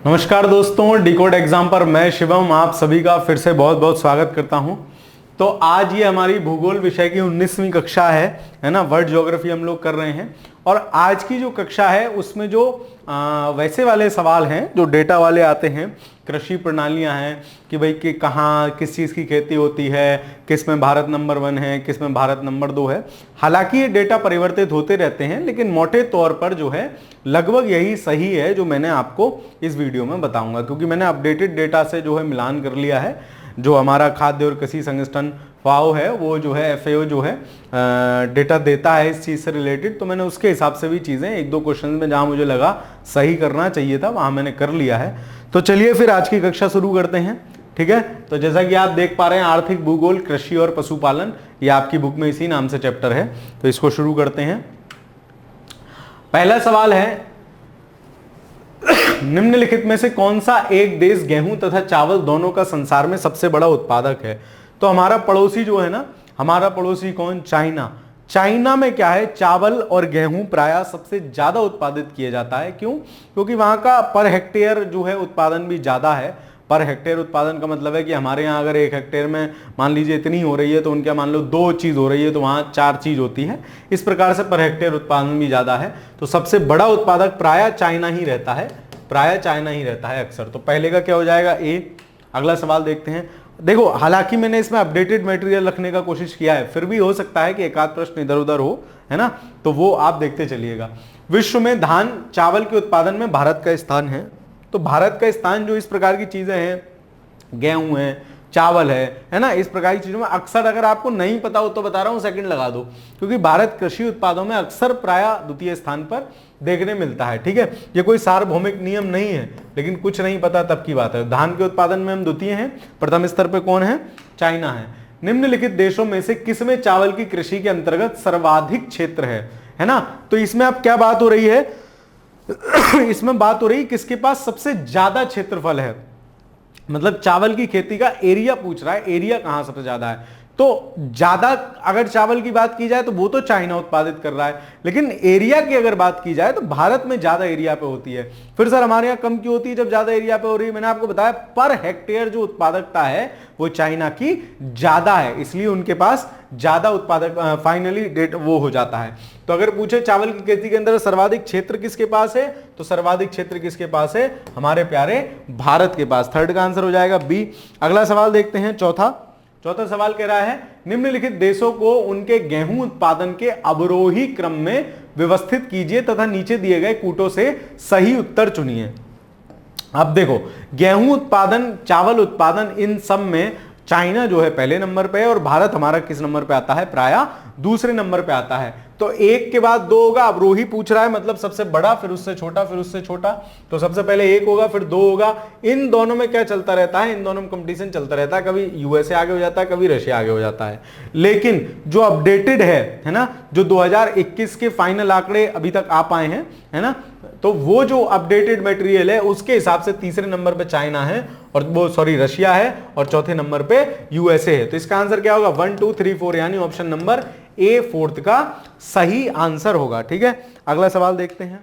नमस्कार दोस्तों, decode exam पर मैं शिवम आप सभी का फिर से बहुत बहुत स्वागत करता हूं। तो आज ये हमारी भूगोल विषय की 19वीं कक्षा है ना। वर्ल्ड ज्योग्राफी हम लोग कर रहे हैं और आज की जो कक्षा है उसमें जो वैसे वाले सवाल हैं जो डेटा वाले आते हैं, कृषि प्रणालियां हैं कि भाई कि कहाँ किस चीज़ की खेती होती है, किस में भारत नंबर 1 है, किस में भारत नंबर 2 है। हालांकि ये डेटा परिवर्तित होते रहते हैं लेकिन मोटे तौर पर जो है लगभग यही सही है जो मैंने आपको इस वीडियो में बताऊंगा, क्योंकि मैंने अपडेटेड डेटा से जो है मिलान कर लिया है। जो हमारा खाद्य और कृषि संगठन फाओ है वो जो है FAO जो है डेटा देता है इस चीज़ से रिलेटेड, तो मैंने उसके हिसाब से भी चीज़ें एक दो क्वेश्चन में जहां मुझे लगा सही करना चाहिए था वहां मैंने कर लिया है। तो चलिए फिर आज की कक्षा शुरू करते हैं। ठीक है, तो जैसा कि आप देख पा रहे हैं आर्थिक भूगोल कृषि और पशुपालन, ये आपकी बुक में इसी नाम से चैप्टर है, तो इसको शुरू करते हैं। पहला सवाल है, निम्नलिखित में से कौन सा एक देश गेहूं तथा चावल दोनों का संसार में सबसे बड़ा उत्पादक है? तो हमारा पड़ोसी जो है ना, हमारा पड़ोसी कौन? चाइना। चाइना में क्या है, चावल और गेहूं प्रायः सबसे ज्यादा उत्पादित किया जाता है। क्यों? क्योंकि वहां का पर हेक्टेयर जो है उत्पादन भी ज्यादा है। पर हेक्टेयर उत्पादन का मतलब है कि हमारे यहाँ अगर 1 हेक्टेयर में मान लीजिए इतनी हो रही है तो उनके मान लो 2 चीज हो रही है तो वहां 4 चीज होती है। इस प्रकार से पर हेक्टेयर उत्पादन भी ज्यादा है, तो सबसे बड़ा उत्पादक प्रायः चाइना ही रहता है, प्रायः चाइना ही रहता है अक्सर। तो पहले का क्या हो जाएगा? ए। अगला सवाल देखते हैं। देखो हालांकि मैंने इसमें अपडेटेड मटेरियल रखने का कोशिश किया है, फिर भी हो सकता है कि एक आध प्रश्न इधर उधर हो, है ना, तो वो आप देखते चलिएगा। विश्व में धान चावल के उत्पादन में भारत का स्थान है। तो भारत का स्थान जो इस प्रकार की चीजें हैं, गेहूं है, चावल है ना, इस प्रकार की चीजों में अक्सर अगर आपको नहीं पता हो तो बता रहा हूं सेकंड लगा दो, क्योंकि भारत कृषि उत्पादों में अक्सर प्रायः द्वितीय स्थान पर देखने मिलता है। ठीक है, ये कोई सार्वभौमिक नियम नहीं है, लेकिन कुछ नहीं पता तब की बात है। धान के उत्पादन में हम द्वितीय हैं, प्रथम स्तर पर कौन है? चाइना है। निम्नलिखित देशों में से किसमें चावल की कृषि के अंतर्गत सर्वाधिक क्षेत्र है ना? तो इसमें अब क्या बात हो रही है इसमें बात हो रही है किसके पास सबसे ज्यादा क्षेत्रफल है, मतलब चावल की खेती का एरिया पूछ रहा है, एरिया कहां सबसे ज्यादा है। तो ज्यादा अगर चावल की बात की जाए तो वो तो चाइना उत्पादित कर रहा है, लेकिन एरिया की अगर बात की जाए तो भारत में ज्यादा एरिया पे होती है। फिर सर हमारे यहाँ कम क्यों होती है जब ज्यादा एरिया पे हो रही है? मैंने आपको बताया पर हेक्टेयर जो उत्पादकता है वो चाइना की ज्यादा है, इसलिए उनके पास ज्यादा उत्पादक फाइनली डेट वो हो जाता है। तो अगर पूछे चावल की खेती के अंदर सर्वाधिक क्षेत्र किसके पास है, तो सर्वाधिक क्षेत्र किसके पास है? हमारे प्यारे भारत के पास। थर्ड का आंसर हो जाएगा बी। अगला सवाल देखते हैं, चौथा सवाल कह रहा है निम्नलिखित देशों को उनके गेहूं उत्पादन के अवरोही क्रम में व्यवस्थित कीजिए तथा नीचे दिए गए कूटों से सही उत्तर चुनिए। अब देखो गेहूं उत्पादन, चावल उत्पादन, इन सब में चाइना जो है पहले नंबर पे है और भारत हमारा किस नंबर पे आता है? प्रायः दूसरे नंबर पे आता है। तो एक के बाद 2 होगा, अवरोही पूछ रहा है मतलब सबसे बड़ा, फिर उससे छोटा, फिर उससे छोटा, तो सबसे पहले 1 होगा फिर 2 होगा। इन दोनों में क्या चलता रहता है? इन दोनों में कंपटीशन चलता रहता है, कभी यूएसए आगे हो जाता है, कभी रशिया आगे हो जाता है। लेकिन जो अपडेटेड है ना, जो 2021 के फाइनल आंकड़े अभी तक आ पाए हैं, है ना, तो वो जो अपडेटेड मटेरियल है उसके हिसाब से तीसरे नंबर पे चाइना है और वो रशिया है और चौथे नंबर पे यूएसए है। तो इसका आंसर क्या होगा? 1 2 3 4, यानी ऑप्शन नंबर ए फोर्थ का सही आंसर होगा। ठीक है, अगला सवाल देखते हैं।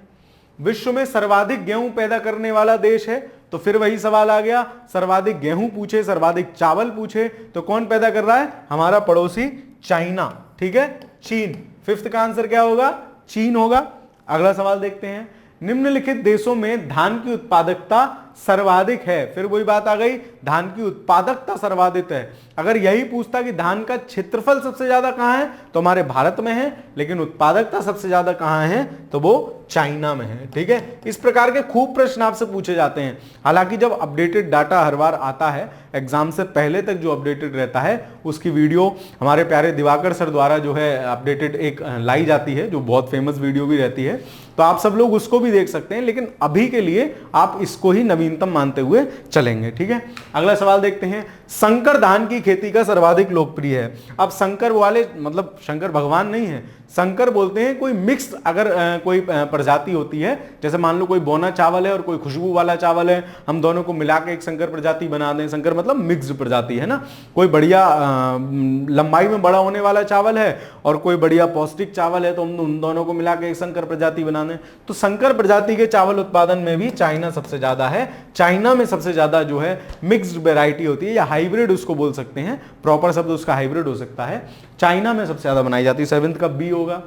विश्व में सर्वाधिक गेहूं पैदा करने वाला देश है, तो फिर वही सवाल आ गया, सर्वाधिक गेहूं पूछे, सर्वाधिक चावल पूछे, तो कौन पैदा कर रहा है? हमारा पड़ोसी चाइना। ठीक है, चीन। फिफ्थ का आंसर क्या होगा? चीन होगा। अगला सवाल देखते हैं। निम्नलिखित देशों में धान की उत्पादकता सर्वाधिक है, फिर वही बात आ गई, धान की उत्पादकता सर्वाधिक है। अगर यही पूछता कि धान का क्षेत्रफल सबसे ज्यादा कहां है, तो हमारे भारत में है, लेकिन उत्पादकता सबसे ज्यादा कहां है, तो वो चाइना में है। ठीक है, इस प्रकार के खूब प्रश्न आपसे पूछे जाते हैं। हालांकि जब अपडेटेड डाटा हर बार आता है, एग्जाम से पहले तक जो अपडेटेड रहता है उसकी वीडियो हमारे प्यारे दिवाकर सर द्वारा जो है अपडेटेड एक लाई जाती है, जो बहुत फेमस वीडियो भी रहती है, तो आप सब लोग उसको भी देख सकते हैं, लेकिन अभी के लिए आप इसको ही नवीनतम मानते हुए चलेंगे। ठीक है, अगला सवाल देखते हैं। संकर धान की खेती का सर्वाधिक लोकप्रिय है। अब संकर वाले मतलब शंकर भगवान नहीं है, संकर बोलते हैं कोई मिक्स अगर कोई प्रजाति होती है, जैसे मान लो कोई बोना चावल है और कोई खुशबू वाला चावल है, हम दोनों को मिला के एक संकर प्रजाति बना दें। संकर मतलब मिक्स्ड प्रजाति है ना। कोई बढ़िया लंबाई में बड़ा होने वाला चावल है और कोई बढ़िया पौष्टिक चावल है, तो हम उन दोनों को मिला के एक संकर प्रजाति बना दें। तो संकर प्रजाति के चावल उत्पादन में भी चाइना सबसे ज्यादा है। चाइना में सबसे ज्यादा जो है मिक्स्ड वेराइटी होती है, या हाइब्रिड उसको बोल सकते हैं, प्रॉपर शब्द उसका हाइब्रिड हो सकता है। चाइना में सबसे ज्यादा बनाई जाती है। 7th का बी होगा।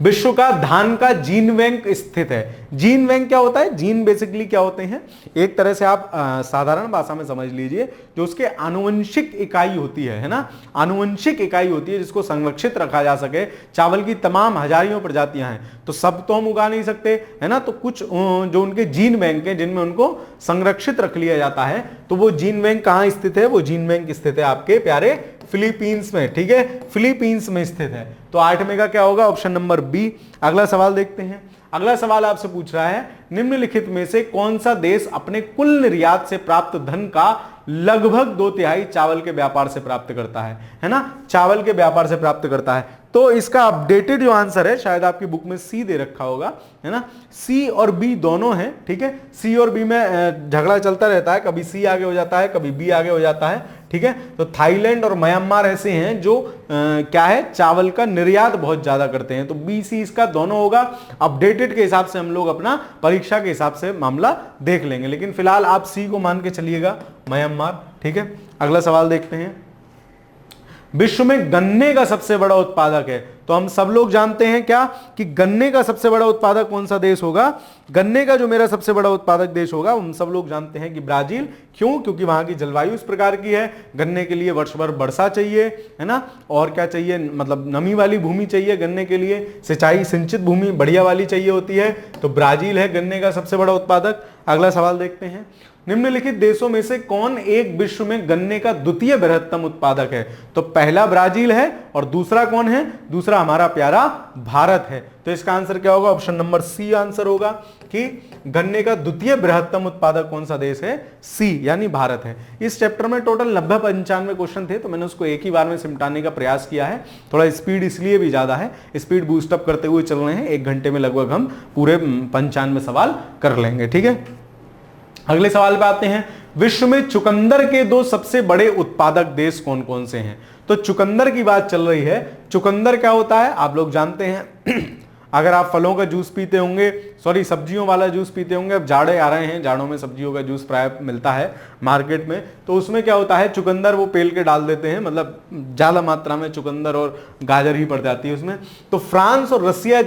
विश्व का धान का जीन बैंक स्थित है। जीन बैंक क्या होता है? जीन बेसिकली क्या होते हैं, एक तरह से आप साधारण भाषा में समझ लीजिए, जो उसके आनुवंशिक इकाई होती है ना, आनुवंशिक इकाई होती है जिसको संरक्षित रखा जा सके। चावल की तमाम हजारियों प्रजातियां हैं, तो सब तो हम उगा नहीं सकते है ना, तो कुछ जो उनके जीन बैंक हैं जिनमें उनको संरक्षित रख लिया जाता है, तो वो जीन बैंक कहां स्थित है? वो जीन बैंक स्थित है आपके प्यारे फिलीपींस में। ठीक है, फिलीपींस में स्थित है। तो 8 में का क्या होगा? Option number B. अगला सवाल देखते हैं। अगला सवाल आपसे पूछ रहा है, निम्नलिखित में से कौन सा देश अपने कुल निर्यात से प्राप्त धन का लगभग 2/3 चावल के व्यापार से प्राप्त करता है ना, चावल के व्यापार से प्राप्त करता है। तो इसका अपडेटेड जो आंसर है, शायद आपकी बुक में सी दे रखा होगा, है ना, सी और बी दोनों हैं। ठीक है, सी और बी में झगड़ा चलता रहता है, कभी सी आगे हो जाता है, कभी बी आगे हो जाता है। ठीक है, तो थाईलैंड और म्यांमार ऐसे हैं जो क्या है, चावल का निर्यात बहुत ज्यादा करते हैं। तो बी सी इसका दोनों होगा। अपडेटेड के हिसाब से हम लोग अपना परीक्षा के हिसाब से मामला देख लेंगे, लेकिन फिलहाल आप सी को मान के चलिएगा, म्यांमार। ठीक है, अगला सवाल देखते हैं। विश्व में गन्ने का सबसे बड़ा उत्पादक है, तो हम सब लोग जानते हैं क्या कि गन्ने का सबसे बड़ा उत्पादक कौन सा देश होगा? गन्ने का जो मेरा सबसे बड़ा उत्पादक देश होगा, हम सब लोग जानते हैं कि ब्राजील। क्यों? क्योंकि वहां की जलवायु इस प्रकार की है, गन्ने के लिए वर्ष भर वर्षा चाहिए, है ना, और क्या चाहिए, मतलब नमी वाली भूमि चाहिए गन्ने के लिए, सिंचाई सिंचित भूमि बढ़िया वाली चाहिए होती है। तो ब्राजील है गन्ने का सबसे बड़ा उत्पादक। अगला सवाल देखते हैं। निम्नलिखित देशों में से कौन एक विश्व में गन्ने का द्वितीय बृहत्तम उत्पादक है? तो पहला ब्राजील है और दूसरा कौन है? दूसरा हमारा प्यारा भारत है। तो इसका आंसर क्या होगा? ऑप्शन नंबर सी आंसर होगा कि गन्ने का द्वितीय बृहत्तम उत्पादक कौन सा देश है? सी, यानी भारत है। इस चैप्टर में टोटल 90-95 क्वेश्चन थे, तो मैंने उसको एक ही बार में सिमटाने का प्रयास किया है। थोड़ा स्पीड इसलिए भी ज्यादा है, स्पीड बूस्टअप करते हुए चल रहे हैं। 1 घंटे में लगभग हम पूरे 95 सवाल कर लेंगे। ठीक है, अगले सवाल पे आते हैं। विश्व में चुकंदर के 2 सबसे बड़े उत्पादक देश कौन कौन से हैं? तो चुकंदर की बात चल रही है। चुकंदर क्या होता है आप लोग जानते हैं। अगर आप फलों का जूस पीते होंगे, सॉरी सब्जियों वाला जूस पीते होंगे, अब जाड़े आ रहे हैं, जाड़ों में सब्जियों का जूस प्राय मिलता है मार्केट में, तो उसमें क्या होता है, चुकंदर वो पेल के डाल देते हैं, मतलब ज्यादा मात्रा में चुकंदर और गाजर ही पड़ जाती है उसमें। तो फ्रांस और रसिया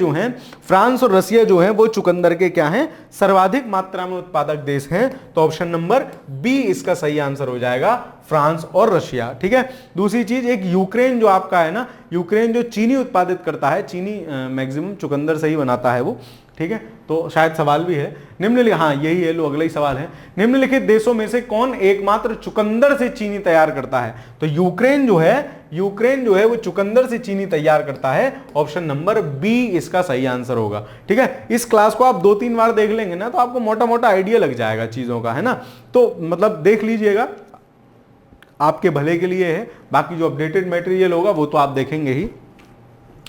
जो हैं वो चुकंदर के क्या हैं, सर्वाधिक मात्रा में उत्पादक देश हैं। तो ऑप्शन नंबर बी इसका सही आंसर हो जाएगा, फ्रांस और रशिया। ठीक है, दूसरी चीज, एक यूक्रेन जो आपका है ना, यूक्रेन जो चीनी उत्पादित करता है, चीनी मैक्सिमम चुकंदर से ही बनाता है वो। ठीक है, तो शायद सवाल भी है निम्नलिखित, हाँ यही है, लो अगला ही सवाल है। निम्नलिखित देशों में से कौन एकमात्र चुकंदर से चीनी तैयार करता है? तो यूक्रेन जो है वो चुकंदर से चीनी तैयार करता है। ऑप्शन नंबर बी इसका सही आंसर होगा। ठीक है, इस क्लास को आप 2-3 बार देख लेंगे ना, तो आपको मोटा मोटा आइडिया लग जाएगा चीजों का, है ना। तो मतलब देख लीजिएगा, आपके भले के लिए है। बाकी जो अपडेटेड मटेरियल होगा वो तो आप देखेंगे ही।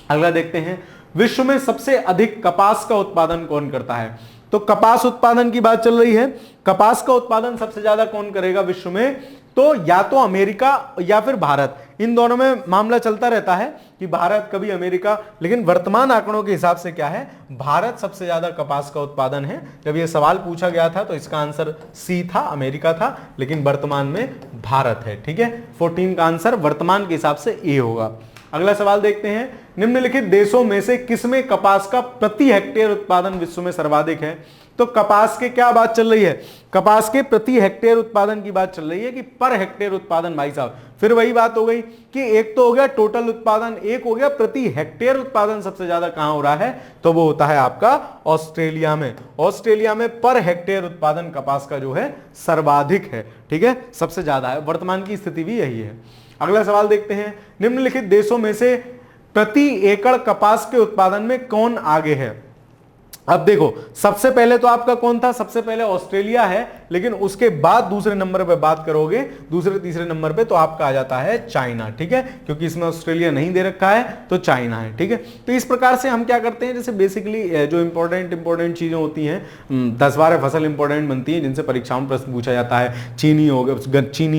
अगला देखते हैं, विश्व में सबसे अधिक कपास का उत्पादन कौन करता है? तो कपास उत्पादन की बात चल रही है। कपास का उत्पादन सबसे ज्यादा कौन करेगा विश्व में? तो या तो अमेरिका या फिर भारत, इन दोनों में मामला चलता रहता है कि भारत कभी अमेरिका, लेकिन वर्तमान आंकड़ों के हिसाब से क्या है, भारत सबसे ज्यादा कपास का उत्पादन है। जब यह सवाल पूछा गया था तो इसका आंसर सी था, अमेरिका था, लेकिन वर्तमान में भारत है। ठीक है, 14 का आंसर वर्तमान के हिसाब से ए होगा। अगला सवाल देखते हैं, निम्नलिखित देशों में से किसमें कपास का प्रति हेक्टेयर उत्पादन विश्व में सर्वाधिक है? तो कपास के क्या बात चल रही है, कपास के प्रति हेक्टेयर उत्पादन की बात चल रही है कि पर हेक्टेयर उत्पादन। भाई साहब फिर वही बात हो गई कि एक तो हो गया टोटल उत्पादन, एक हो गया प्रति हेक्टेयर उत्पादन। सबसे ज्यादा कहां हो रहा है? तो वो होता है आपका ऑस्ट्रेलिया में। ऑस्ट्रेलिया में पर हेक्टेयर उत्पादन कपास का जो है सर्वाधिक है। ठीक है, सबसे ज्यादा है, वर्तमान की स्थिति भी यही है। अगला सवाल देखते हैं, निम्नलिखित देशों में से प्रति एकड़ कपास के उत्पादन में कौन आगे है? अब देखो, सबसे पहले तो आपका कौन था? सबसे पहले ऑस्ट्रेलिया है, लेकिन उसके बाद दूसरे नंबर पे बात करोगे, दूसरे तीसरे नंबर पे, तो आपका आ जाता है चाइना, ठीक है, क्योंकि इसमें ऑस्ट्रेलिया नहीं दे रखा है तो चाइना है, ठीक है। तो इस प्रकार से हम क्या करते हैं, जैसे बेसिकली जो इंपॉर्टेंट चीजें होती हैं, 10-12 फसल इंपॉर्टेंट बनती है जिनसे परीक्षाओं में प्रश्न पूछा जाता है। चीनी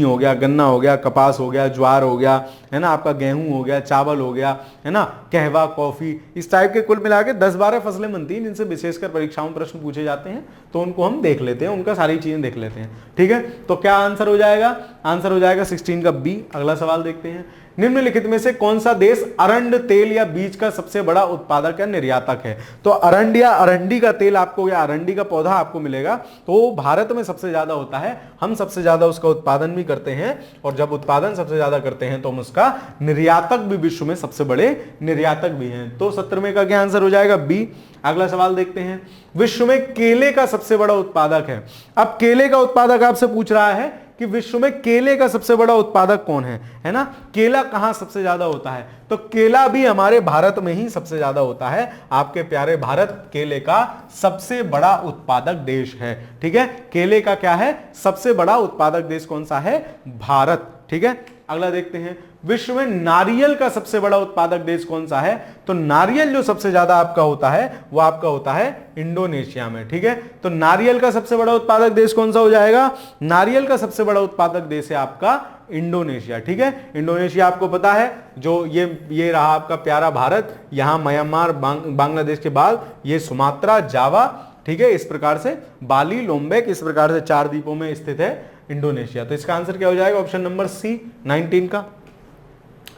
हो गया, गन्ना हो गया, कपास हो गया, ज्वार हो गया, है ना, आपका गेहूं हो गया, चावल हो गया, है ना, कहवा, कॉफी, इस टाइप के कुल मिला के 10-12 फसलें बनती हैं जिनसे विशेषकर परीक्षाओं में प्रश्न पूछे जाते हैं, तो उनको हम देख लेते हैं, उनका सारी चीजें देख लेते हैं, ठीक है। तो क्या आंसर हो जाएगा? आंसर हो जाएगा 16 का बी। अगला सवाल देखते हैं, निम्नलिखित में से कौन सा देश अरंड तेल या बीज का सबसे बड़ा उत्पादक या निर्यातक है? तो अरंड या अरंडी का तेल आपको, या अरंडी का पौधा आपको मिलेगा, तो भारत में सबसे ज्यादा होता है, हम सबसे ज्यादा उसका उत्पादन भी करते हैं, और जब उत्पादन सबसे ज्यादा करते हैं तो हम उसका निर्यातक भी, विश्व में सबसे बड़े निर्यातक भी हैं। तो 17वें का क्या आंसर हो जाएगा? बी। अगला सवाल देखते हैं, विश्व में केले का सबसे बड़ा उत्पादक है। अब केले का उत्पादक आपसे पूछ रहा है कि विश्व में केले का सबसे बड़ा उत्पादक कौन है ना, केला कहां सबसे ज्यादा होता है? तो केला भी हमारे भारत में ही सबसे ज्यादा होता है। आपके प्यारे भारत केले का सबसे बड़ा उत्पादक देश है, ठीक है। केले का क्या है? सबसे बड़ा उत्पादक देश कौन सा है? भारत, ठीक है। अगला देखते हैं, विश्व में नारियल का सबसे बड़ा उत्पादक देश कौन सा है? तो नारियल जो सबसे ज्यादा आपका होता है वो आपका होता है इंडोनेशिया में, ठीक है। तो नारियल का सबसे बड़ा उत्पादक देश कौन सा हो जाएगा? नारियल का सबसे बड़ा उत्पादक देश है आपका इंडोनेशिया, ठीक है। इंडोनेशिया आपको पता है, जो ये रहा आपका प्यारा भारत, यहां म्यांमार, बांग्लादेश के बाद ये सुमात्रा, जावा, ठीक है, इस प्रकार से बाली, लोम्बेक, इस प्रकार से 4 द्वीपों में स्थित है इंडोनेशिया। तो इसका आंसर क्या हो जाएगा? ऑप्शन नंबर सी, 19 का।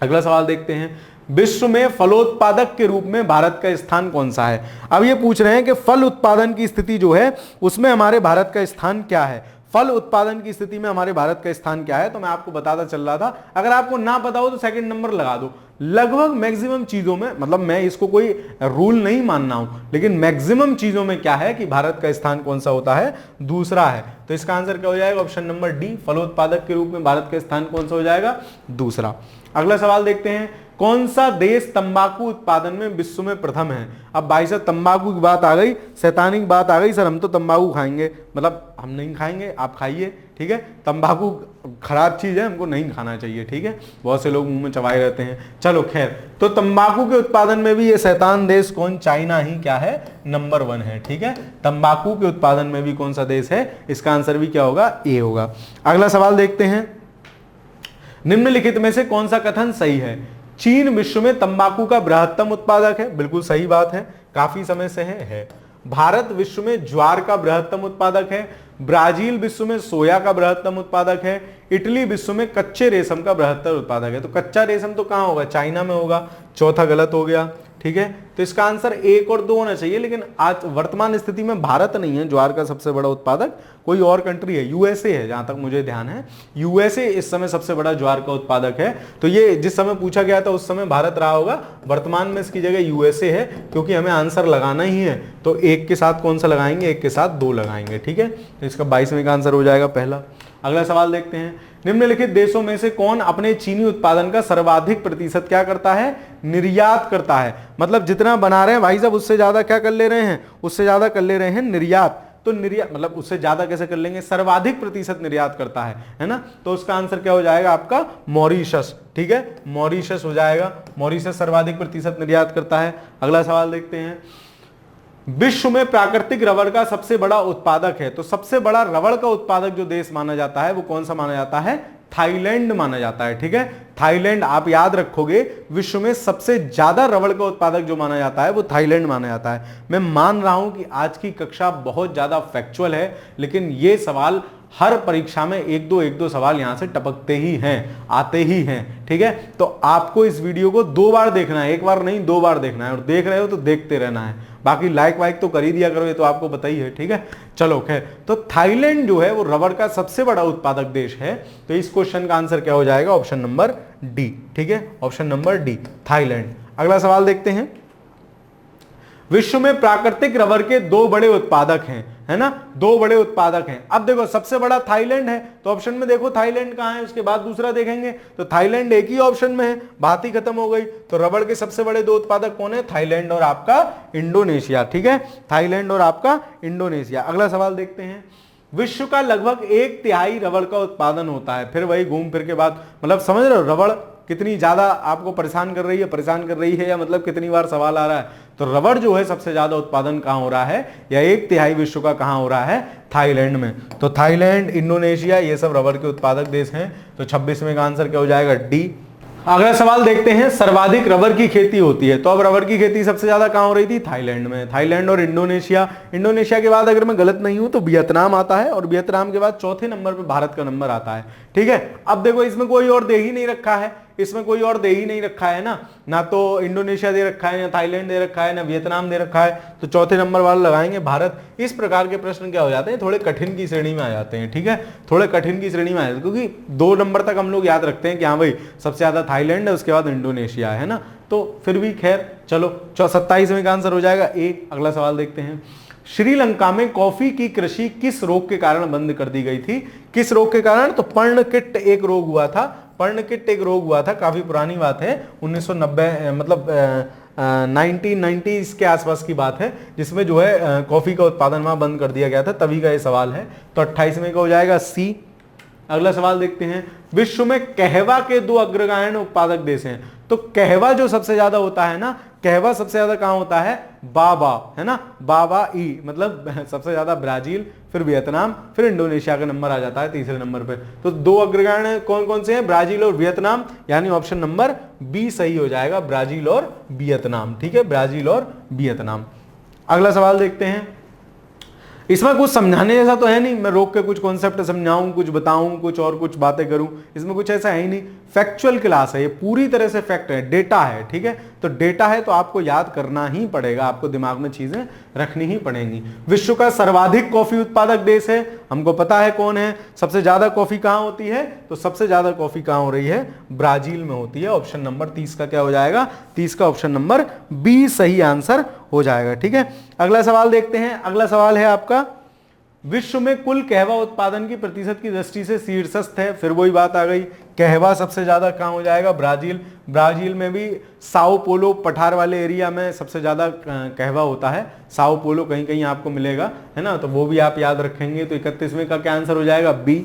अगला सवाल देखते हैं, विश्व में फलोत्पादक के रूप में भारत का स्थान कौन सा है? अब ये पूछ रहे हैं कि फल उत्पादन की स्थिति जो है उसमें हमारे भारत का स्थान क्या है। फल उत्पादन की स्थिति में हमारे भारत का स्थान क्या है, तो मैं आपको बताता चल रहा था। अगर आपको ना पता हो तो सेकंड नंबर लगा दो। लगभग मैक्सिमम चीजों में, मतलब मैं इसको कोई रूल नहीं मानना हूं, लेकिन मैक्सिमम चीजों में क्या है कि भारत का स्थान कौन सा होता है? दूसरा है। तो इसका आंसर क्या हो जाएगा? ऑप्शन नंबर डी, फलोत्पादक के रूप में भारत का स्थान कौन सा हो जाएगा? दूसरा। अगला सवाल देखते हैं, कौन सा देश तंबाकू उत्पादन में विश्व में प्रथम है? अब भाई साहब तंबाकू की बात आ गई, शैतानी की बात आ गई, सर हम तो तंबाकू खाएंगे, मतलब हम नहीं खाएंगे, आप खाइए, ठीक है। तंबाकू खराब चीज है, हमको नहीं खाना चाहिए, ठीक है। बहुत से लोग मुंह में चबाए रहते हैं। चलो खैर, तो तंबाकू के उत्पादन में भी ये शैतान देश कौन? चाइना ही क्या है? नंबर 1 है, ठीक है। तंबाकू के उत्पादन में भी कौन सा देश है? इसका आंसर भी क्या होगा? ए होगा। अगला सवाल देखते हैं, निम्नलिखित में से कौन सा कथन सही है? चीन विश्व में तंबाकू का बृहत्तम उत्पादक है, बिल्कुल सही बात है, काफी समय से है। भारत विश्व में ज्वार का बृहत्तम उत्पादक है। ब्राजील विश्व में सोया का बृहत्तम उत्पादक है। इटली विश्व में कच्चे रेशम का बृहत्तम उत्पादक है। तो कच्चा रेशम तो कहां होगा? चाइना में होगा। चौथा गलत हो गया, ठीक है। तो इसका आंसर 1 और 2 होना चाहिए, लेकिन आज वर्तमान स्थिति में भारत नहीं है ज्वार का सबसे बड़ा उत्पादक, कोई और कंट्री है, यूएसए है, जहां तक मुझे ध्यान है। यूएसए इस समय सबसे बड़ा ज्वार का उत्पादक है। तो ये जिस समय पूछा गया था उस समय भारत रहा होगा, वर्तमान में इसकी जगह यूएसए है, क्योंकि हमें आंसर लगाना ही है। तो 1 के साथ कौन सा लगाएंगे? 1 के साथ 2 लगाएंगे, ठीक है। तो इसका 22वें का आंसर हो जाएगा पहला। अगला सवाल देखते हैं, निम्नलिखित देशों में से कौन अपने चीनी उत्पादन का सर्वाधिक प्रतिशत क्या करता है? निर्यात करता है। मतलब जितना बना रहे हैं भाई साहब उससे ज्यादा क्या कर ले रहे हैं? उससे ज्यादा कर ले रहे हैं निर्यात। तो निर्यात मतलब उससे ज्यादा कैसे कर लेंगे? सर्वाधिक प्रतिशत निर्यात करता है ना। तो उसका आंसर क्या हो जाएगा आपका? मॉरीशस, ठीक है, मॉरीशस हो जाएगा। मॉरीशस सर्वाधिक प्रतिशत निर्यात करता है। अगला सवाल देखते हैं, विश्व में प्राकृतिक रबड़ का सबसे बड़ा उत्पादक है। तो सबसे बड़ा रबड़ का उत्पादक जो देश माना जाता है वो कौन सा माना जाता है? थाईलैंड माना जाता है, ठीक है। थाईलैंड, आप याद रखोगे, विश्व में सबसे ज्यादा रबड़ का उत्पादक जो माना जाता है वो थाईलैंड माना जाता है। मैं मान रहा हूं कि आज की कक्षा बहुत ज्यादा फैक्चुअल है, लेकिन ये सवाल हर परीक्षा में एक दो सवाल यहां से टपकते ही हैं, आते ही हैं, ठीक है। तो आपको इस वीडियो को 2 बार देखना है, 1 बार नहीं 2 बार देखना है, और देख रहे हो तो देखते रहना है। बाकी लाइक वाइक तो कर ही दिया करो, ये तो आपको पता ही है, ठीक है। चलो खैर, तो थाईलैंड जो है वो रबड़ का सबसे बड़ा उत्पादक देश है। तो इस क्वेश्चन का आंसर क्या हो जाएगा? ऑप्शन नंबर डी, ठीक है, ऑप्शन नंबर डी, थाईलैंड। अगला सवाल देखते हैं, विश्व में प्राकृतिक रबर के 2 बड़े उत्पादक हैं, है ना, 2 बड़े उत्पादक हैं। अब देखो सबसे बड़ा थाईलैंड है, तो ऑप्शन में देखो थाईलैंड कहां है, उसके बाद दूसरा देखेंगे तो थाईलैंड एक ही ऑप्शन में है, बात ही खत्म हो गई। तो रबड़ के सबसे बड़े 2 उत्पादक कौन है? थाईलैंड और आपका इंडोनेशिया, ठीक है, थाईलैंड और आपका इंडोनेशिया। अगला सवाल देखते हैं, विश्व का लगभग 1/3 रबड़ का उत्पादन होता है। फिर वही घूम फिर के बात, मतलब समझ रहे हो रबड़ कितनी ज्यादा आपको परेशान कर रही है, या मतलब कितनी बार सवाल आ रहा है। तो रबड़ जो है सबसे ज्यादा उत्पादन कहां हो रहा है, या 1/3 विश्व का कहां हो रहा है, थाईलैंड में। तो थाईलैंड, इंडोनेशिया, ये सब रबड़ के उत्पादक देश हैं। तो 26वें का आंसर क्या हो जाएगा, डी। अगला सवाल देखते हैं, सर्वाधिक रबर की खेती होती है। तो अब रबर की खेती सबसे ज्यादा कहां हो रही थी, थाईलैंड में। थाईलैंड और इंडोनेशिया, इंडोनेशिया के बाद अगर मैं गलत नहीं हूं तो वियतनाम आता है, और वियतनाम के बाद चौथे नंबर पे भारत का नंबर आता है। ठीक है, अब देखो इसमें कोई और दे ही नहीं रखा है, इसमें कोई और दे ही नहीं रखा है ना तो इंडोनेशिया दे रखा है, ना थाईलैंड दे रखा है, ना वियतनाम दे रखा है। तो चौथे नंबर वाला लगाएंगे भारत। इस प्रकार के प्रश्न क्या हो जाते हैं, थोड़े कठिन की श्रेणी में आ जाते हैं। ठीक है, थोड़े कठिन की श्रेणी में आ जाते हैं, क्योंकि 2 नंबर तक हम लोग याद रखते हैं कि हाँ भाई सबसे ज्यादा थाईलैंड है, उसके बाद इंडोनेशिया है ना। तो फिर भी खैर चलो, 27वें का आंसर हो जाएगा ए। अगला सवाल देखते हैं, श्रीलंका में कॉफी की कृषि किस रोग के कारण बंद कर दी गई थी। किस रोग के कारण, तो पर्णकिट एक रोग हुआ था। पर्णकिट एक रोग हुआ था, काफी पुरानी बात है, 1990 मतलब 1990 के आसपास की बात है, जिसमें जो है कॉफी का उत्पादन वहां बंद कर दिया गया था, तभी का ये सवाल है। तो 28वें का हो जाएगा सी। अगला सवाल देखते हैं, विश्व में कहवा के 2 अग्रगण्य उत्पादक देश हैं। तो कहवा जो सबसे ज्यादा होता है ना, कहवा सबसे ज्यादा कहां होता है, बाबा, है ना, बाबा ई, मतलब सबसे ज्यादा ब्राजील, फिर वियतनाम, फिर इंडोनेशिया का नंबर आ जाता है तीसरे नंबर पे। तो 2 अग्रगण्य कौन कौन से हैं, ब्राजील और वियतनाम, यानी ऑप्शन नंबर बी सही हो जाएगा, ब्राजील और वियतनाम। ठीक है, ब्राजील और वियतनाम। अगला सवाल देखते हैं, इसमें कुछ समझाने जैसा तो है नहीं, मैं रोक के कुछ कॉन्सेप्ट समझाऊं, कुछ बताऊं, कुछ और कुछ बातें करूं, इसमें कुछ ऐसा है ही नहीं। फैक्चुअल क्लास है, ये पूरी तरह से फैक्ट है, डेटा है। ठीक है, तो डेटा है तो आपको याद करना ही पड़ेगा, आपको दिमाग में चीजें रखनी ही पड़ेंगी। विश्व का सर्वाधिक कॉफी उत्पादक देश है, हमको पता है कौन है। सबसे ज्यादा कॉफी कहां होती है, तो सबसे ज्यादा कॉफी कहां हो रही है, ब्राजील में होती है। ऑप्शन नंबर 30 का क्या हो जाएगा, 30 का ऑप्शन नंबर बी सही आंसर हो जाएगा। ठीक है, अगला सवाल देखते हैं। अगला सवाल है आपका, विश्व में कुल कहवा उत्पादन की प्रतिशत की दृष्टि से शीर्षस्थ है। फिर वही बात आ गई, कहवा सबसे ज्यादा कहां हो जाएगा, ब्राजील। ब्राजील में भी साओ पोलो पठार वाले एरिया में सबसे ज्यादा कहवा होता है। साओ पोलो कहीं कहीं आपको मिलेगा, है ना, तो वो भी आप याद रखेंगे। तो 31वें का क्या आंसर हो जाएगा, बी।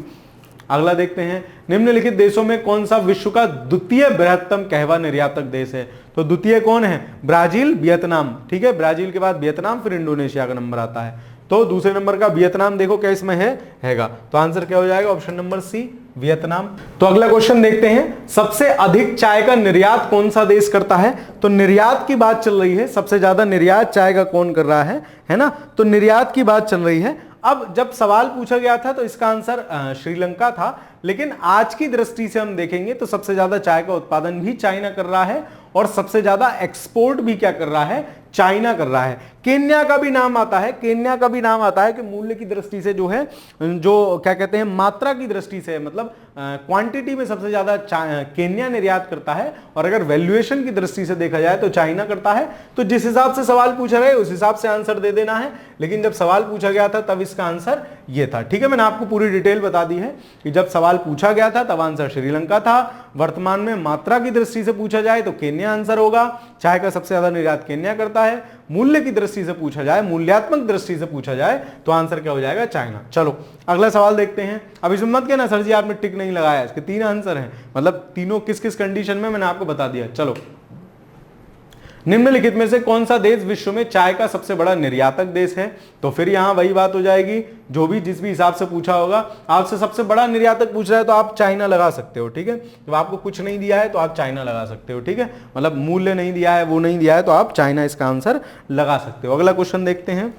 अगला देखते हैं, निम्नलिखित देशों में कौन सा विश्व का द्वितीय बृहत्तम कहवा निर्यातक देश है। तो द्वितीय कौन है, ब्राजील, वियतनाम। ठीक है, ब्राजील के बाद वियतनाम, फिर इंडोनेशिया का नंबर आता है। तो दूसरे नंबर का वियतनाम देखो क्या इसमें हैगा, तो आंसर क्या हो जाएगा, ऑप्शन नंबर सी, वियतनाम। तो अगला क्वेश्चन देखते हैं, सबसे अधिक चाय का निर्यात कौन सा देश करता है। तो निर्यात की बात चल रही है, सबसे ज्यादा निर्यात चाय का कौन कर रहा है ना, तो निर्यात की बात चल रही है। अब जब सवाल पूछा गया था तो इसका आंसर श्रीलंका था, लेकिन आज की दृष्टि से हम देखेंगे तो सबसे ज्यादा चाय का उत्पादन भी चाइना कर रहा है, और सबसे ज्यादा एक्सपोर्ट भी क्या कर रहा है, चाइना कर रहा है। केन्या का भी नाम आता है, केन्या का भी नाम आता है कि मूल्य की दृष्टि से जो है, जो क्या कहते हैं, मात्रा की दृष्टि से, मतलब क्वांटिटी में सबसे ज्यादा केन्या निर्यात करता है, और अगर वैल्यूएशन की दृष्टि से देखा जाए तो चाइना करता है। तो जिस हिसाब से सवाल पूछा गया उस हिसाब से आंसर दे देना है, लेकिन जब सवाल पूछा गया था तब इसका आंसर ये था। ठीक है, मैंने आपको पूरी डिटेल बता दी है कि जब सवाल पूछा गया था तब आंसर श्रीलंका था। वर्तमान में मात्रा की दृष्टि से पूछा जाए तो केन्या आंसर होगा, चाय का सबसे ज्यादा निर्यात केन्या करता है। मूल्य की दृष्टि से पूछा जाए, मूल्यात्मक दृष्टि से पूछा जाए तो आंसर क्या हो जाएगा, चाइना। चलो अगला सवाल देखते हैं। अब इसमें मत कहना सर जी आपने टिक नहीं लगाया, इसके 3 आंसर हैं, मतलब तीनों किस किस कंडीशन में मैंने आपको बता दिया। चलो, निम्नलिखित में से कौन सा देश विश्व में चाय का सबसे बड़ा निर्यातक देश है। तो फिर यहां वही बात हो जाएगी, जो भी जिस भी हिसाब से पूछा होगा, आपसे सबसे बड़ा निर्यातक पूछ रहा है तो आप चाइना लगा सकते हो। ठीक है, जब आपको कुछ नहीं दिया है तो आप चाइना लगा सकते हो। ठीक है, मतलब मूल्य नहीं दिया है, वो नहीं दिया है, तो आप चाइना इसका आंसर लगा सकते हो। अगला क्वेश्चन देखते हैं,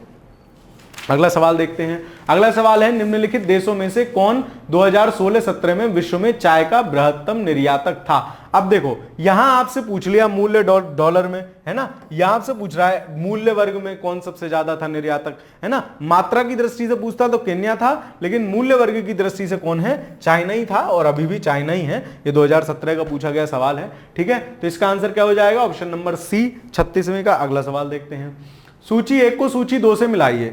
अगला सवाल देखते हैं। अगला सवाल है, निम्नलिखित देशों में से कौन 2016-17 में विश्व में चाय का बृहत्तम निर्यातक था। अब देखो, यहां आपसे पूछ लिया मूल्य डॉलर में, है ना, यहां आपसे पूछ रहा है मूल्य वर्ग में कौन सबसे ज्यादा था निर्यातक, है ना। मात्रा की दृष्टि से पूछता तो केन्या था, लेकिन मूल्य वर्ग की दृष्टि से कौन है, चाइना ही था, और अभी भी चाइना ही है। ये 2017 का पूछा गया सवाल है। ठीक है, तो इसका आंसर क्या हो जाएगा, ऑप्शन नंबर सी, 36वें का। अगला सवाल देखते हैं, सूची 1 को सूची 2 से मिलाइए।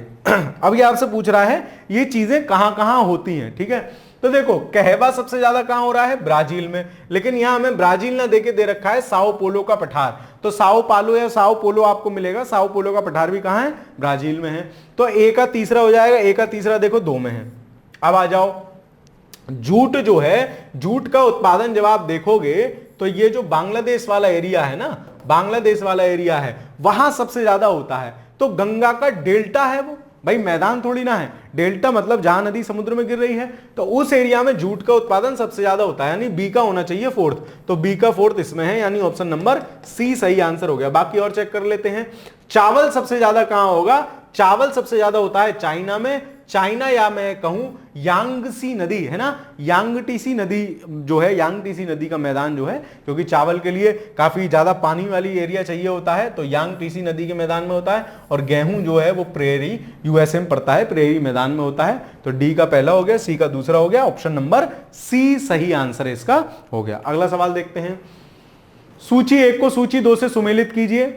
अब ये आपसे पूछ रहा है ये चीजें कहां कहां होती हैं। ठीक है, तो देखो कहवा सबसे ज्यादा कहां हो रहा है, ब्राजील में, लेकिन यहां हमें ब्राजील ना देके दे रखा है साओ पोलो का पठार। तो साओ पालो या साओ पोलो आपको मिलेगा, साओ पोलो का पठार भी कहां है, ब्राजील में है। तो ए का तीसरा हो जाएगा, ए का तीसरा देखो 2 में है। अब आ जाओ, जूट जो है, जूट का उत्पादन जब आप देखोगे तो ये जो बांग्लादेश वाला एरिया है ना, बांग्लादेश वाला एरिया है, वहां सबसे ज्यादा होता है। तो गंगा का डेल्टा है वो, भाई मैदान थोड़ी ना है, डेल्टा मतलब जहां नदी समुद्र में गिर रही है, तो उस एरिया में जूट का उत्पादन सबसे ज्यादा होता है, यानी बी का होना चाहिए फोर्थ। तो बी का फोर्थ इसमें है, यानी ऑप्शन नंबर सी सही आंसर हो गया। बाकी और चेक कर लेते हैं। चावल सबसे ज्यादा कहां होगा? चावल सबसे ज्यादा होता है चाइना में। चाइना, या मैं कहूं यांगसी नदी है ना, यांगटीसी नदी जो है, यांगटीसी नदी का मैदान जो है, क्योंकि चावल के लिए काफी ज्यादा पानी वाली एरिया चाहिए होता है, तो यांगटीसी नदी के मैदान में होता है। और गेहूं जो है वो प्रेरी, यूएसए में पड़ता है, प्रेरी मैदान में होता है। तो डी का पहला हो गया, सी का दूसरा हो गया, ऑप्शन नंबर सी सही आंसर इसका हो गया। अगला सवाल देखते हैं। सूची 1 को सूची 2 से सुमेलित कीजिए।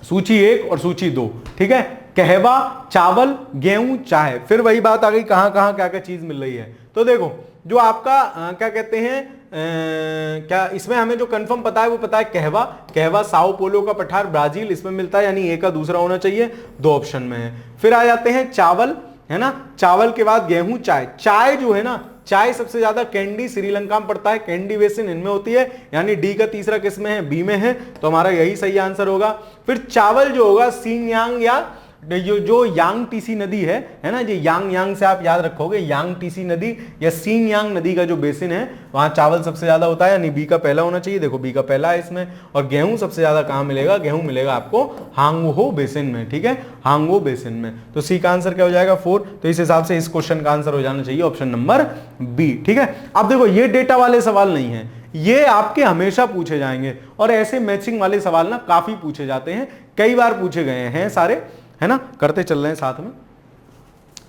सूची 1 और सूची 2, ठीक है। कहवा, चावल, गेहूं, चाय, फिर वही बात आ गई, कहां कहां क्या क्या चीज मिल रही है। तो देखो, जो आपका क्या कहते हैं, क्या इसमें हमें जो कंफर्म पता है वो पता है कहवा। कहवा साओ पोलो का पठार ब्राजील, इसमें मिलता है, यानी ए का दूसरा होना चाहिए, 2 ऑप्शन में है। फिर आ जाते हैं चावल, है ना, चावल के बाद गेहूं, चाय। चाय जो है ना, चाय सबसे ज्यादा कैंडी श्रीलंका में पड़ता है, कैंडी बेसिन इनमें होती है, यानी डी का तीसरा किस में है? बी में है, तो हमारा यही सही आंसर होगा। फिर चावल जो होगा सिंगयांग, या जो यांग टीसी नदी है ना, ये यांग से आप याद रखोगे, यांग टीसी नदी या सिंगयांग नदी का जो बेसिन है, वहां चावल सबसे ज्यादा होता है, यानी बी का पहला होना चाहिए। देखो बी का पहला है इसमें। और गेहूं सबसे ज्यादा कहां मिलेगा? गेहूं मिलेगा आपको हांगहो बेसिन में, ठीक है, हांगहो बेसिन में। तो सी का आंसर क्या हो जाएगा? 4। तो इस हिसाब से इस क्वेश्चन का आंसर हो जाना चाहिए ऑप्शन नंबर बी, ठीक है। अब देखो, ये डेटा वाले सवाल नहीं है, ये आपके हमेशा पूछे जाएंगे, और ऐसे मैचिंग वाले सवाल ना काफी पूछे जाते हैं, कई बार पूछे गए हैं सारे, है ना, करते चल रहे हैं साथ में।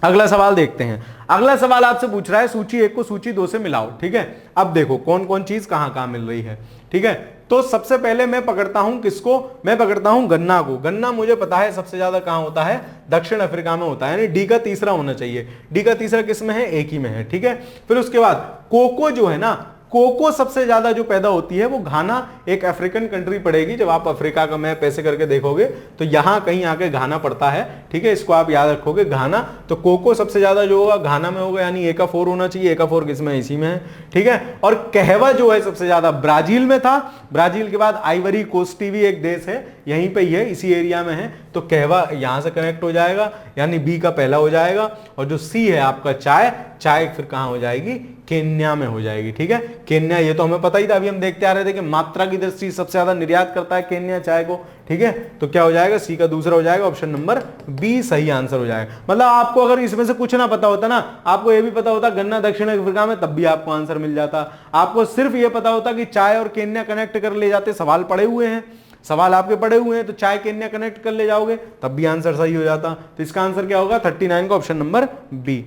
अगला सवाल देखते हैं। अगला सवाल आपसे पूछ रहा है सूची 1 को सूची 2 से मिलाओ, ठीक है। अब देखो कौन कौन चीज कहां कहां मिल रही है, ठीक है। तो सबसे पहले मैं पकड़ता हूं किसको? मैं पकड़ता हूं गन्ना को। गन्ना मुझे पता है सबसे ज्यादा कहां होता है? दक्षिण अफ्रीका में होता है, यानी डी का तीसरा होना चाहिए। डी का तीसरा किस में है? एक ही में है, ठीक है। फिर उसके बाद कोको जो है ना, कोको सबसे ज्यादा जो पैदा होती है वो घाना, एक अफ्रीकन कंट्री पड़ेगी। जब आप अफ्रीका का मैप ऐसे करके देखोगे तो यहां कहीं आके घाना पड़ता है, ठीक है, इसको आप याद रखोगे, घाना। तो कोको सबसे ज्यादा जो होगा घाना में होगा, यानी ए का 4 होना चाहिए। ए का 4 किसमें? इसी में है, ठीक है। और कहवा जो है सबसे ज्यादा ब्राजील में था। ब्राजील के बाद आइवरी कोस्ट भी एक देश है, यहीं पे ही है, इसी एरिया में है, तो कहवा यहां से कनेक्ट हो जाएगा, यानी बी का पहला हो जाएगा। और जो सी है आपका चाय, चाय फिर कहां हो जाएगी? केन्या में हो जाएगी, ठीक है। केन्या, ये तो हमें पता ही था, अभी हम देखते आ रहे थे कि मात्रा की दृष्टि सबसे ज्यादा निर्यात करता है केन्या चाय को, ठीक है। तो क्या हो जाएगा? सी का दूसरा हो जाएगा, ऑप्शन नंबर बी सही आंसर हो जाएगा। मतलब आपको अगर इसमें से कुछ ना पता होता ना, आपको ये भी पता होता गन्ना दक्षिण अफ्रीका में, तब भी आपको आंसर मिल जाता। आपको सिर्फ ये पता होता कि चाय और केन्या कनेक्ट कर ले जाते, सवाल पड़े हुए हैं, सवाल आपके पड़े हुए हैं, तो चाय केन्या कनेक्ट कर ले जाओगे, तब भी आंसर सही हो जाता। तो इसका आंसर क्या होगा? 39 का ऑप्शन नंबर बी।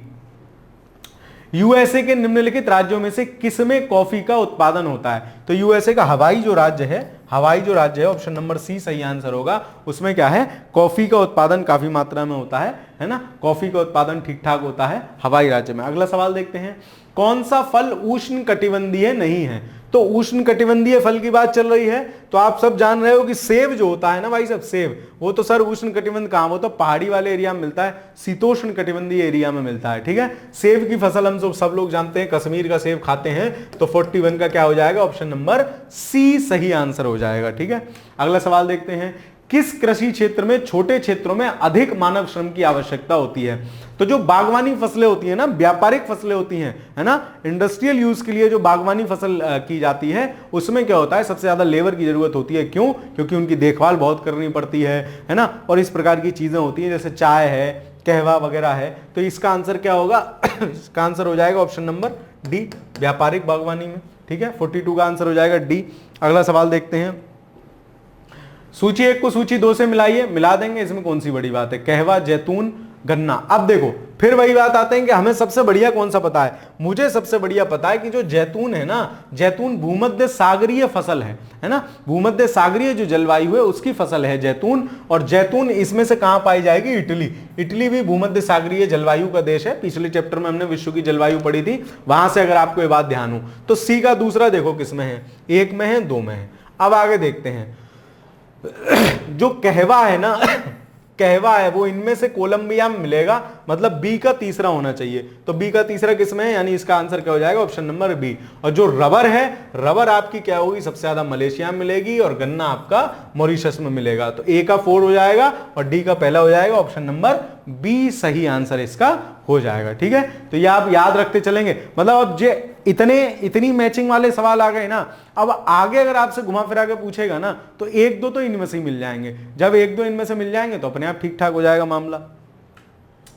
यूएसए के निम्नलिखित राज्यों में से किसमें कॉफी का उत्पादन होता है? तो यूएसए का हवाई जो राज्य है, ऑप्शन नंबर सी सही आंसर होगा। उसमें क्या है? कॉफी का उत्पादन काफी मात्रा में होता है ना, कॉफी का उत्पादन ठीक ठाक होता है हवाई राज्य में। अगला सवाल देखते हैं। कौन सा फल उष्ण कटिबंधीय नहीं है? तो उष्ण कटिबंधीय फल की बात चल रही है, तो आप सब जान रहे हो कि सेब जो होता है ना भाई साहब, सेब, वो तो सर उष्ण कटिबंध कहां? वो तो पहाड़ी वाले एरिया में मिलता है, शीतोष्ण कटिबंधीय एरिया में मिलता है, ठीक है। सेब की फसल हम सब लोग जानते हैं, कश्मीर का सेब खाते हैं, तो 41 का क्या हो जाएगा? ऑप्शन नंबर सी सही आंसर हो जाएगा, ठीक है। अगला सवाल देखते हैं। किस कृषि क्षेत्र में छोटे क्षेत्रों में अधिक मानव श्रम की आवश्यकता होती है? तो जो बागवानी फसलें होती हैं ना, व्यापारिक फसलें होती हैं, है ना, इंडस्ट्रियल यूज के लिए जो बागवानी फसल की जाती है, उसमें क्या होता है? सबसे ज्यादा लेबर की जरूरत होती है। क्यों? क्योंकि उनकी देखभाल बहुत करनी पड़ती है ना, और इस प्रकार की चीजें होती हैं, जैसे चाय है, कहवा वगैरह है। तो इसका आंसर क्या होगा? इसका आंसर हो जाएगा ऑप्शन नंबर डी, व्यापारिक बागवानी में, ठीक है। 42 का आंसर हो जाएगा डी। अगला सवाल देखते हैं। सूची 1 को सूची 2 से मिलाइए। मिला देंगे, इसमें कौन सी बड़ी बात है? कहवा, जैतून, गन्ना। अब देखो फिर वही बात आते हैं कि हमें सबसे बढ़िया कौन सा पता है? मुझे सबसे बढ़िया पता है कि जो जैतून है ना, जैतून भूमध्य सागरीय फसल है ना, भूमध्य सागरीय जो जलवायु है उसकी फसल है जैतून। और जैतून इसमें से कहां पाई जाएगी? इटली। इटली भी भूमध्य सागरीय जलवायु का देश है। पिछले चैप्टर में हमने विश्व की जलवायु पढ़ी थी, वहां से अगर आपको ये बात ध्यान हो तो। सी का दूसरा देखो किसमें है? 1 में है, 2 में है। अब आगे देखते हैं। जो कहवा है ना, कहवा है वो इनमें से कोलंबिया में मिलेगा, मतलब बी का तीसरा होना चाहिए। तो बी का तीसरा किसमें है, यानी इसका आंसर क्या हो जाएगा, ऑप्शन नंबर बी। और जो रबर है, रबर आपकी क्या होगी, सबसे ज्यादा मलेशिया में मिलेगी और गन्ना आपका मॉरिशस में मिलेगा। तो ए का 4 हो जाएगा और डी का पहला हो जाएगा, ऑप्शन नंबर बी सही आंसर इसका हो जाएगा। ठीक है, तो ये आप याद रखते चलेंगे। मतलब अब जे इतनी मैचिंग वाले सवाल आ गए ना, अब आगे अगर आपसे घुमा फिरा के पूछेगा ना तो एक दो तो इनमें से मिल जाएंगे। जब एक दो इनमें से मिल जाएंगे तो अपने आप ठीक ठाक हो जाएगा मामला।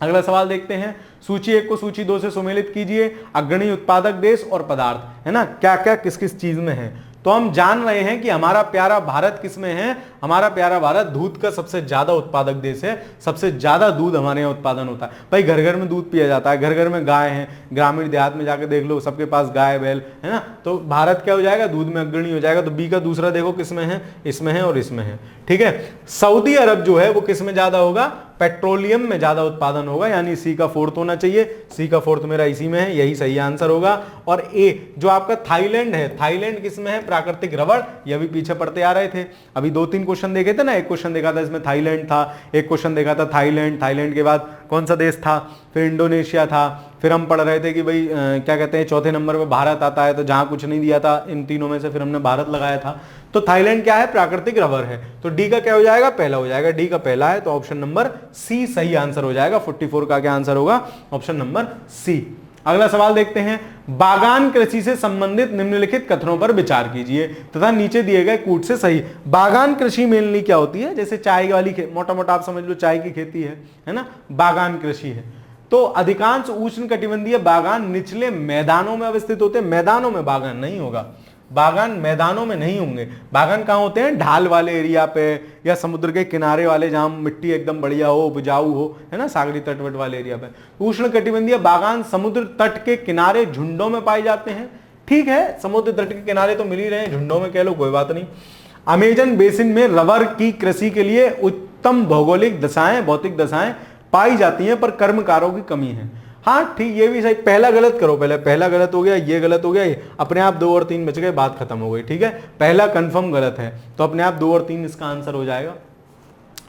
अगला सवाल देखते हैं, सूची 1 को सूची 2 से सुमेलित कीजिए। अग्रणी उत्पादक देश और पदार्थ, है ना, क्या क्या किस किस चीज में है। तो हम जान रहे हैं कि हमारा प्यारा भारत किस में है, हमारा प्यारा भारत दूध का सबसे ज्यादा उत्पादक देश है। सबसे ज्यादा दूध हमारे यहाँ उत्पादन होता है। भाई घर घर में दूध पिया जाता है, घर घर में गाय है, ग्रामीण देहात में जाकर देख लो सबके पास गाय बैल है ना। तो भारत क्या हो जाएगा, दूध में अग्रणी हो जाएगा। तो बी का दूसरा देखो किस में है, इसमें है और इसमें है। ठीक है, सऊदी अरब जो है वो किस में ज्यादा होगा, पेट्रोलियम में ज्यादा उत्पादन होगा, यानी सी का 4th होना चाहिए। सी का 4th मेरा इसी में है, यही सही आंसर होगा। और ए जो आपका थाईलैंड है, थाईलैंड किस में है, प्राकृतिक रबड़। ये भी पीछे पढ़ते आ रहे थे, अभी 2-3 क्वेश्चन देखे थे ना। एक क्वेश्चन देखा था इसमें थाईलैंड था, एक क्वेश्चन देखा था थाईलैंड, थाईलैंड के बाद कौन सा देश था, फिर इंडोनेशिया था, फिर हम पढ़ रहे थे कि भाई क्या कहते हैं चौथे नंबर पे भारत आता है। तो जहां कुछ नहीं दिया था इन तीनों में से फिर हमने भारत लगाया था। तो थाईलैंड क्या है, प्राकृतिक रबर है। तो डी का क्या हो जाएगा, पहला हो जाएगा। डी का पहला है तो ऑप्शन नंबर सी सही आंसर हो जाएगा। 44 का क्या आंसर होगा, ऑप्शन नंबर सी। अगला सवाल देखते हैं, बागान कृषि से संबंधित निम्नलिखित कथनों पर विचार कीजिए तथा नीचे दिए गए कूट से सही। बागान कृषि मेनली क्या होती है, जैसे चाय वाली मोटा मोटा आप समझ लो चाय की खेती है ना, बागान कृषि है। तो अधिकांश उष्णकटिबंधीय बागान निचले मैदानों में अवस्थित होते हैं। मैदानों में बागान नहीं होगा, बागान मैदानों में नहीं होंगे। बागान कहां होते हैं, ढाल वाले एरिया पे या समुद्र के किनारे वाले जहां मिट्टी एकदम बढ़िया हो, उपजाऊ हो, है ना, सागरी तटवर्ती वाले एरिया पे। उष्णकटिबंधीय बागान समुद्र तट के किनारे झुंडों में पाए जाते हैं। ठीक है, समुद्र तट के किनारे तो मिल ही रहे हैं, झुंडों में कह लो कोई बात नहीं। अमेजन बेसिन में रबर की कृषि के लिए उत्तम भौगोलिक दशाएं, भौतिक दशाएं पाई जाती हैं, पर कर्मकारों की कमी है। हाँ ठीक, ये भी सही। पहला गलत करो, पहला गलत हो गया, ये गलत हो गया, ये अपने आप 2 और 3 बच गए, बात खत्म हो गई। ठीक है, पहला कंफर्म गलत है तो अपने आप 2 और 3 इसका आंसर हो जाएगा।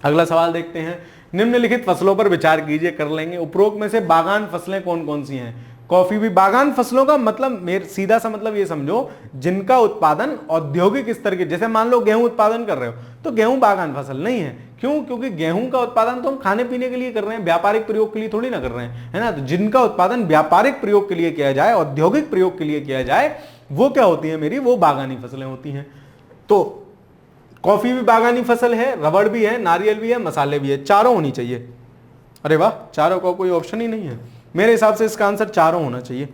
अगला सवाल देखते हैं, निम्नलिखित फसलों पर विचार कीजिए, कर लेंगे। उपरोक्त में से बागान फसलें कौन कौन सी हैं। कॉफी भी बागान फसलों का मतलब मेरे सीधा सा मतलब ये समझो जिनका उत्पादन औद्योगिक स्तर के, जैसे मान लो गेहूं उत्पादन कर रहे हो तो गेहूं बागान फसल नहीं है। क्यों, क्योंकि गेहूं का उत्पादन तो हम खाने पीने के लिए कर रहे हैं, व्यापारिक प्रयोग के लिए थोड़ी ना कर रहे हैं, है ना। तो जिनका उत्पादन व्यापारिक प्रयोग के लिए किया जाए, औद्योगिक प्रयोग के लिए किया जाए, वो क्या होती है मेरी, वो बागानी फसलें होती हैं। तो कॉफी भी बागानी फसल है, रबड़ भी है, नारियल भी है, मसाले भी है, चारों होनी चाहिए। अरे वाह, चारों का कोई ऑप्शन ही नहीं है। मेरे हिसाब से इसका आंसर चारों होना चाहिए।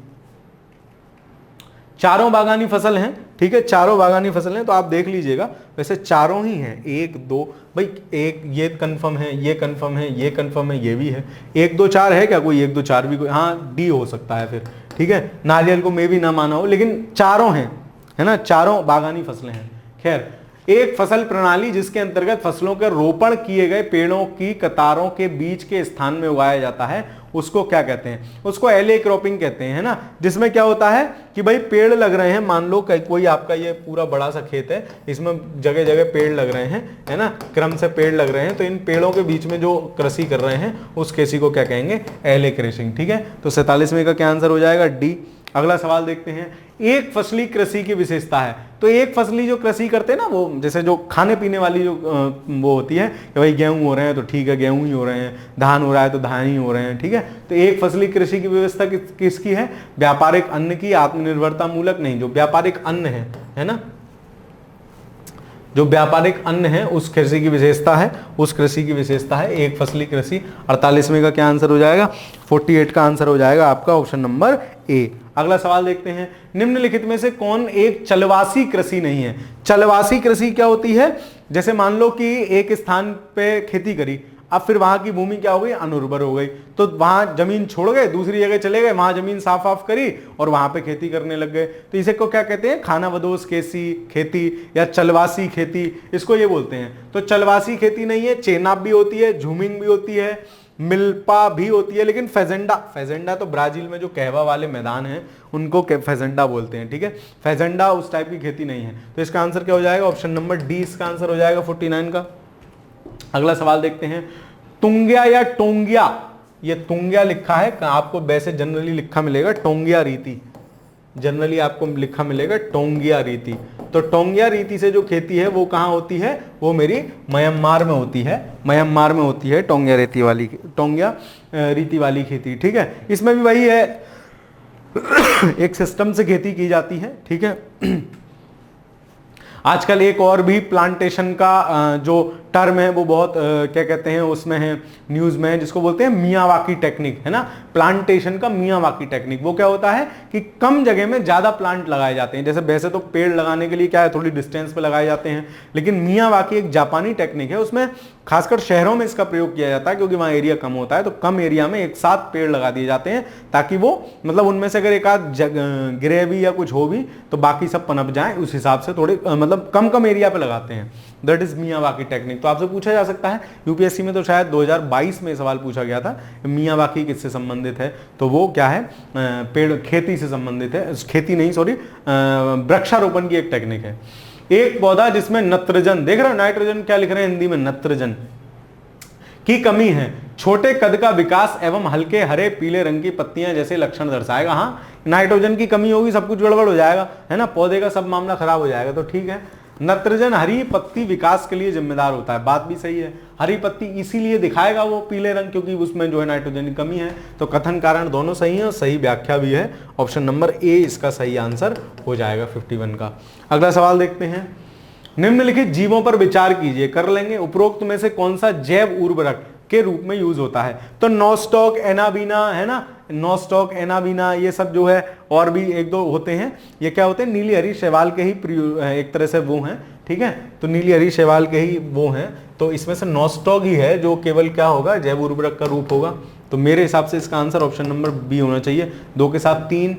चारों बागानी फसल हैं, ठीक है, चारों बागानी फसल हैं। तो आप देख लीजिएगा, वैसे चारों ही हैं, 1 2 भाई, एक ये कंफर्म है, ये कंफर्म है, ये कंफर्म है, ये भी है। 1 2 4 है क्या कोई, 1 2 4 भी कोई, हाँ डी हो सकता है फिर। ठीक है, नारियल को मैं भी ना माना हो, लेकिन चारों हैं, है ना, चारों बागानी फसलें हैं। खैर, एक फसल प्रणाली जिसके अंतर्गत फसलों के रोपण किए गए पेड़ों की कतारों के बीच के स्थान में उगाया जाता है, उसको क्या कहते हैं, उसको एले क्रॉपिंग कहते हैं, है ना। जिसमें क्या होता है कि भाई पेड़ लग रहे हैं, मान लो कोई आपका ये पूरा बड़ा सा खेत है, इसमें जगह जगह पेड़ लग रहे हैं, है ना, क्रम से पेड़ लग रहे हैं। तो इन पेड़ों के बीच में जो कृषि कर रहे हैं उस कृषि को क्या कहेंगे, एले क्रॉपिंग। ठीक है, तो 47वें का क्या आंसर हो जाएगा, डी। अगला सवाल देखते हैं, एक फसली कृषि की विशेषता है। तो एक फसली जो कृषि करते हैं ना, वो जैसे जो खाने पीने वाली जो वो होती है कि भाई गेहूं हो रहे हैं तो ठीक है गेहूं ही हो रहे हैं, धान हो रहा है तो धान ही हो रहे हैं। ठीक है, तो एक फसली कृषि की व्यवस्था किसकी है, व्यापारिक अन्न की, आत्मनिर्भरता मूलक नहीं। जो व्यापारिक अन्न है ना, जो व्यापारिक अन्न है उस कृषि की विशेषता है, उस कृषि की विशेषता है एक फसली कृषि। 48वें का क्या आंसर हो जाएगा, 48 का आंसर हो जाएगा आपका ऑप्शन नंबर ए। अगला सवाल देखते हैं, निम्नलिखित में से कौन एक चलवासी कृषि नहीं है। चलवासी कृषि क्या होती है, जैसे मान लो कि एक स्थान पे खेती करी, अब फिर वहां की भूमि क्या हो गई, अनुर्वर हो गई, तो वहां जमीन छोड़ गए, दूसरी जगह चले गए, वहां जमीन साफ ऑफ करी और वहां पे खेती करने लग गए। तो इसे को क्या कहते हैं, खानाबदोश खेती या चलवासी खेती, इसको ये बोलते हैं। तो चलवासी खेती नहीं है, चेनाब भी होती है, झूमिंग भी होती है, मिल्पा भी होती है, लेकिन फेजेंडा तो ब्राजील में जो कहवा वाले मैदान हैं उनको फेजेंडा बोलते हैं। ठीक है, फेजेंडा उस टाइप की खेती नहीं है। तो इसका आंसर क्या हो जाएगा, ऑप्शन नंबर डी इसका आंसर हो जाएगा 49 का। अगला सवाल देखते हैं, तुंग्या या टोंगिया, ये तुंग्या लिखा है, आपको वैसे जनरली लिखा मिलेगा टोंगिया रीति, जनरली आपको लिखा मिलेगा टोंगिया रीति। तो टोंगिया रीति से जो खेती है वो कहाँ होती है, वो मेरी म्यांमार में होती है, म्यांमार में होती है टोंगिया रीति वाली खेती। ठीक है, इसमें भी वही है, एक सिस्टम से खेती की जाती है। ठीक है, आजकल एक और भी प्लांटेशन का जो टर्म है वो बहुत क्या कहते हैं उसमें है, न्यूज में है, जिसको बोलते हैं मियावाकी टेक्निक, है ना, प्लांटेशन का मियावाकी टेक्निक। वो क्या होता है कि कम जगह में ज्यादा प्लांट लगाए जाते हैं। जैसे वैसे तो पेड़ लगाने के लिए क्या है, थोड़ी डिस्टेंस पे लगाए जाते हैं, लेकिन मियावाकी एक जापानी टेक्निक है, उसमें खासकर शहरों में इसका प्रयोग किया जाता है, क्योंकि वहां एरिया कम होता है, तो कम एरिया में एक साथ पेड़ लगा दिए जाते हैं, ताकि वो मतलब उनमें से अगर एक आध गिरे भी या कुछ हो भी तो बाकी सब पनप जाए, उस हिसाब से थोड़े मतलब कम कम एरिया पे लगाते हैं। That is Miyawaki technique. तो आपसे पूछा जा सकता है, यूपीएससी में तो शायद 2022 में सवाल पूछा गया था, मियावाकी किससे संबंधित है, तो वो क्या है, पेड़ खेती से संबंधित है, खेती नहीं सॉरी वृक्षारोपण की एक टेक्निक है। एक पौधा जिसमें नत्रजन, देख रहे हो नाइट्रोजन क्या लिख रहे हैं हिंदी में, नत्रजन की कमी है, छोटे कद का विकास एवं हल्के हरे पीले रंग की पत्तियां जैसे लक्षण दर्शाएगा। हाँ, नाइट्रोजन की कमी होगी, सब कुछ गड़बड़ हो जाएगा, है ना, पौधे का सब मामला खराब हो जाएगा। तो ठीक है, नत्रजन हरी पत्ती विकास के लिए जिम्मेदार होता है, बात भी सही है, हरी पत्ती इसीलिए दिखाएगा वो पीले रंग, क्योंकि उसमें जो है नाइट्रोजन की कमी है। तो कथन कारण दोनों सही है और सही व्याख्या भी है, ऑप्शन नंबर ए इसका सही आंसर हो जाएगा 51 का। अगला सवाल देखते हैं, निम्नलिखित जीवों पर विचार कीजिए, कर लेंगे, उपरोक्त में से कौन सा जैव उर्वरक के रूप में यूज होता है। तो नॉस्टॉक एनाबीना, है ना, नॉस्टॉक एनाबीना, ये सब जो है और भी एक दो होते हैं, ये क्या होते हैं, नीली हरी शैवाल के ही एक तरह से वो हैं। ठीक है, तो नीली हरी शैवाल के ही वो हैं, तो इसमें से नॉस्टॉक ही है जो केवल क्या होगा, जैव उर्वरक का रूप होगा। तो मेरे हिसाब से इसका आंसर ऑप्शन नंबर बी होना चाहिए। 2 के साथ 3,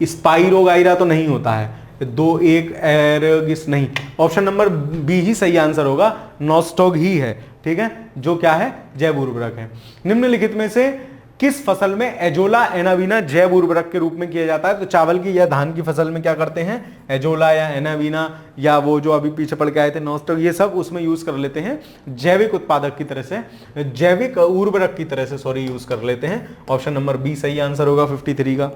स्पाइरोगाइरा तो नहीं होता है, 2 1 एरोगिस नहीं, ऑप्शन नंबर बी ही सही आंसर होगा, नॉस्टॉक ही है। ठीक है, जो क्या है, जैव उर्वरक है। निम्नलिखित में से किस फसल में एजोला एनाबीना जैव उर्वरक के रूप में किया जाता है। तो चावल की या धान की फसल में क्या करते हैं, एजोला या एनाबीना या वो जो अभी पीछे पड़ के आए थे नॉस्टॉक, ये सब उसमें यूज कर लेते हैं, जैविक उत्पादक की तरह से, जैविक उर्वरक की तरह से सॉरी यूज कर लेते हैं। ऑप्शन नंबर बी सही आंसर होगा 53 का।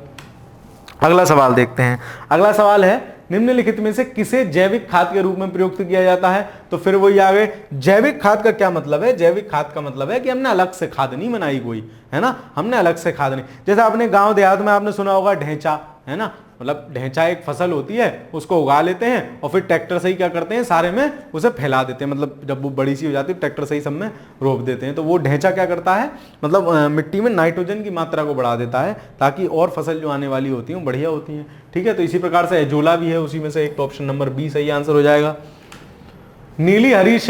अगला सवाल देखते हैं। अगला सवाल है, निम्नलिखित में से किसे जैविक खाद के रूप में प्रयुक्त किया जाता है। तो फिर वही आ गए, जैविक खाद का क्या मतलब है, जैविक खाद का मतलब है कि हमने अलग से खाद नहीं बनाई कोई, है ना, हमने अलग से खाद नहीं, जैसे आपने गांव देहात में आपने सुना होगा ढेंचा, है ना, मतलब ढेंचा एक फसल होती है, उसको उगा लेते हैं और फिर ट्रैक्टर से ही क्या करते हैं, सारे में उसे फैला देते हैं, मतलब जब वो बड़ी सी हो जाती है ट्रैक्टर से ही सब में रोप देते हैं। तो वो ढेंचा क्या करता है, मतलब मिट्टी में नाइट्रोजन की मात्रा को बढ़ा देता है, ताकि और फसल जो आने वाली होती है वो बढ़िया होती है। ठीक है, तो इसी प्रकार से एजोला भी है उसी में से एक, तो ऑप्शन नंबर बी सही आंसर हो जाएगा। नीली हरित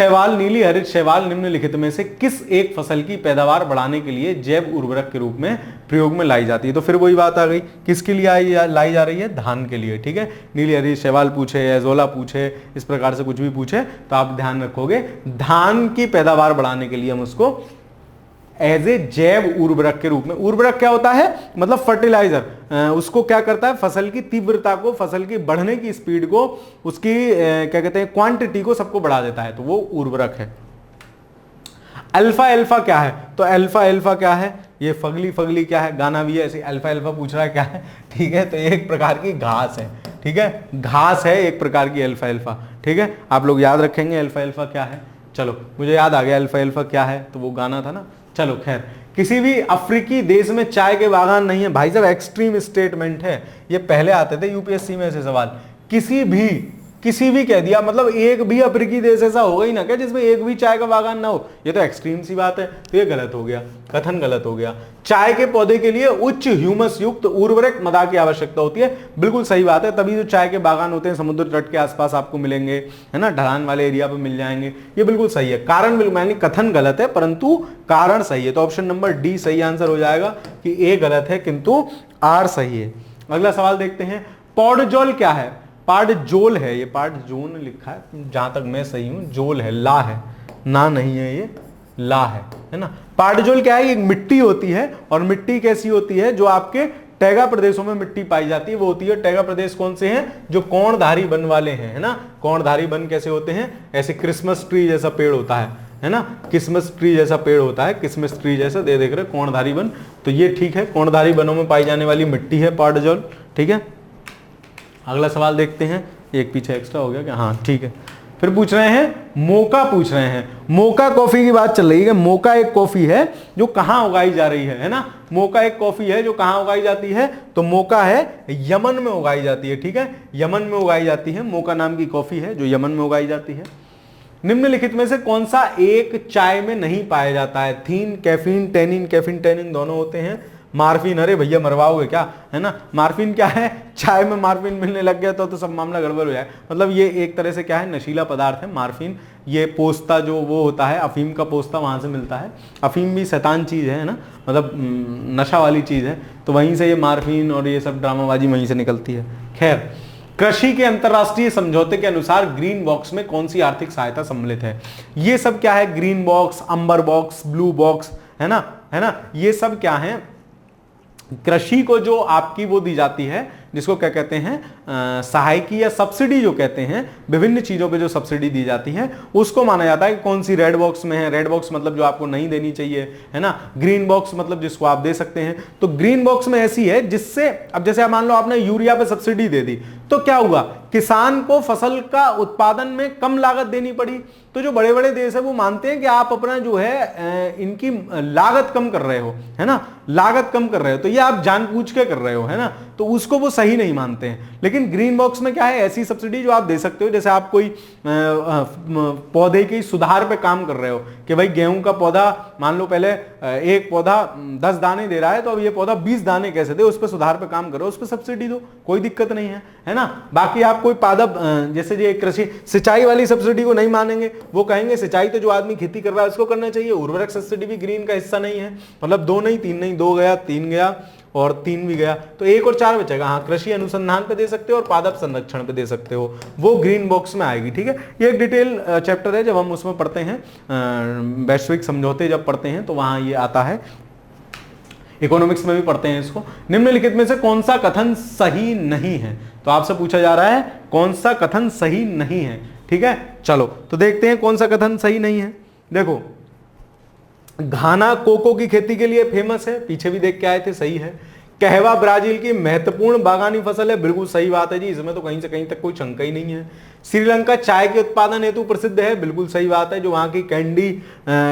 शैवाल निम्नलिखित में से किस एक फसल की पैदावार बढ़ाने के लिए जैव उर्वरक के रूप में प्रयोग में लाई जाती है। तो फिर वही बात आ गई, किसके लिए लाई जा रही है, धान के लिए। ठीक है, नीली हरित शैवाल पूछे, एजोला पूछे, इस प्रकार से कुछ भी पूछे तो आप ध्यान रखोगे, धान की पैदावार बढ़ाने के लिए हम उसको एज ए जैव उर्वरक के रूप में, उर्वरक क्या होता है, मतलब फर्टिलाइजर, उसको क्या करता है, फसल की तीव्रता को, फसल की बढ़ने की स्पीड को, उसकी क्या कहते हैं क्वांटिटी को, सबको बढ़ा देता है, तो वो उर्वरक है। अल्फा अल्फा क्या है, तो अल्फा अल्फा क्या है, ये फगली फगली क्या है, गाना भी है ऐसे, अल्फा अल्फा पूछ रहा है क्या है। ठीक है, तो एक प्रकार की घास है। ठीक है, घास है एक प्रकार की अल्फा अल्फा। ठीक है, आप लोग याद रखेंगे अल्फा अल्फा क्या है। चलो मुझे याद आ गया अल्फा अल्फा क्या है, तो वो गाना था ना। चलो खैर, किसी भी अफ्रीकी देश में चाय के बागान नहीं है। भाई साहब एक्सट्रीम स्टेटमेंट है, ये पहले आते थे यूपीएससी में ऐसे सवाल, किसी भी कह दिया, मतलब एक भी अफ्रीकी देश ऐसा होगा ही ना क्या जिसमें एक भी चाय का बागान ना हो, ये तो एक्सट्रीम सी बात है, तो ये गलत हो गया, कथन गलत हो गया। चाय के पौधे के लिए उच्च ह्यूमस युक्त उर्वरक मदा की आवश्यकता होती है, बिल्कुल सही बात है, तभी जो चाय के बागान होते हैं समुद्र तट के आसपास आपको मिलेंगे, है ना, ढलान वाले एरिया पे मिल जाएंगे, ये बिल्कुल सही है। कारण बिल्कुल, यानी कथन गलत है परंतु कारण सही है, तो ऑप्शन नंबर डी सही आंसर हो जाएगा कि ए गलत है किंतु आर सही है। अगला सवाल देखते हैं, पॉडजोल क्या है। पाडजोल है, ये पाडजोन लिखा है जहां तक मैं सही हूं, जोल है, ला है, ना नहीं है, ये ला है ना। पाडजोल क्या है, एक मिट्टी होती है, और मिट्टी कैसी होती है, जो आपके टैगा प्रदेशों में मिट्टी पाई जाती है, वो होती है, टैगा प्रदेश कौन से हैं, जो कोणधारी वन वाले हैं, है ना। कोणधारी वन कैसे होते हैं, ऐसे क्रिसमस ट्री जैसा पेड़ होता है ना, किस्मस ट्री जैसा पेड़ होता है, किस्मस ट्री जैसा, दे देख रहे कोणधारी वन, तो ये ठीक है, कोणधारी वनों में पाई जाने वाली मिट्टी है पाटजोल, ठीक है। अगला सवाल देखते हैं, एक पीछे एक्स्ट्रा हो गया क्या, हाँ ठीक है। फिर पूछ रहे हैं मोका, पूछ रहे हैं मोका कॉफी की बात चल रही है। मोका एक कॉफी है जो कहां उगाई जा रही है ना, मोका एक कॉफी है जो कहां उगाई जाती है, तो मोका है यमन में उगाई जाती है, ठीक है, यमन में उगाई जाती है, मोका नाम की कॉफी है जो यमन में उगाई जाती है। निम्नलिखित में से कौन सा एक चाय में नहीं पाया जाता है? थीन, कैफीन, टेनिन, कैफीन टेनिन दोनों होते हैं। मार्फिन, अरे भैया मरवाओगे क्या, है ना, मार्फिन क्या है, चाय में मार्फिन मिलने लग गया तो सब मामला गड़बड़ हो जाए। मतलब ये एक तरह से क्या है, नशीला पदार्थ है मार्फिन। ये पोस्ता जो वो होता है, अफीम का पोस्ता वहां से मिलता है। अफीम भी शैतान चीज है ना, मतलब नशा वाली चीज है, तो वहीं से ये मार्फिन और ये सब ड्रामाबाजी वहीं से निकलती है। खैर, कृषि के अंतरराष्ट्रीय समझौते के अनुसार ग्रीन बॉक्स में कौन सी आर्थिक सहायता सम्मिलित है? ये सब क्या है, ग्रीन बॉक्स, अंबर बॉक्स, ब्लू बॉक्स, है ना, ये सब क्या है, कृषि को जो आपकी वो दी जाती है, जिसको क्या कहते हैं, सहायकी या सब्सिडी जो कहते हैं, विभिन्न चीजों पे जो सब्सिडी दी जाती है, उसको माना जाता है कि कौन सी रेड बॉक्स में है। रेड बॉक्स मतलब जो आपको नहीं देनी चाहिए, है ना, ग्रीन बॉक्स मतलब जिसको आप दे सकते हैं। तो ग्रीन बॉक्स में ऐसी है जिससे, अब जैसे मान लो आपने यूरिया पे सब्सिडी दे दी, तो क्या हुआ, किसान को फसल का उत्पादन में कम लागत देनी पड़ी। तो जो बड़े बड़े देश है वो मानते हैं कि आप अपना जो है इनकी लागत कम कर रहे हो, है ना, लागत कम कर रहे हो, तो ये आप जानबूझ के कर रहे हो, है ना, तो उसको वो सही नहीं मानते हैं। लेकिन ग्रीन बॉक्स में क्या है, ऐसी सब्सिडी जो आप दे सकते हो, जैसे आप कोई पौधे की सुधार पे काम कर रहे हो कि भाई गेहूं का पौधा मान लो पहले एक पौधा 10 दाने दे रहा है, तो अब ये पौधा 20 दाने कैसे दे, उस पर सुधार पे काम करो, उस पर सब्सिडी दो, कोई दिक्कत नहीं है ना। बाकी आप कोई पादप, जैसे ये कृषि सिंचाई वाली सब्सिडी को नहीं मानेंगे, वो कहेंगे सिंचाई तो जो आदमी खेती कर रहा है उसको करना चाहिए, उर्वरक सब्सिडी भी ग्रीन का हिस्सा नहीं है। मतलब 2 नहीं 3 नहीं, 2 गया, 3 गया और 3 भी गया, तो 1 और 4 बचेगा। हाँ, कृषि अनुसंधान पे दे सकते हो और पादप संरक्षण पे दे सकते हो, वो ग्रीन बॉक्स में आएगी, ठीक है। ये एक डिटेल चैप्टर है, जब हम उसमें पढ़ते हैं, वैश्विक समझौते जब पढ़ते हैं तो वहां ये आता है, इकोनॉमिक्स में भी पढ़ते हैं इसको। निम्नलिखित में से कौन सा कथन सही नहीं है? तो आपसे पूछा जा रहा है कौन सा कथन सही नहीं है, ठीक है। चलो तो देखते हैं कौन सा कथन सही नहीं है। देखो, घाना कोको की खेती के लिए फेमस है, पीछे भी देख के आए थे, सही है। कहवा ब्राजील की महत्वपूर्ण बागानी फसल है, बिल्कुल सही बात है जी, इसमें तो कहीं से कहीं तक कोई शंका ही नहीं है। श्रीलंका चाय के उत्पादन हेतु प्रसिद्ध है, बिल्कुल सही बात है, जो वहां की कैंडी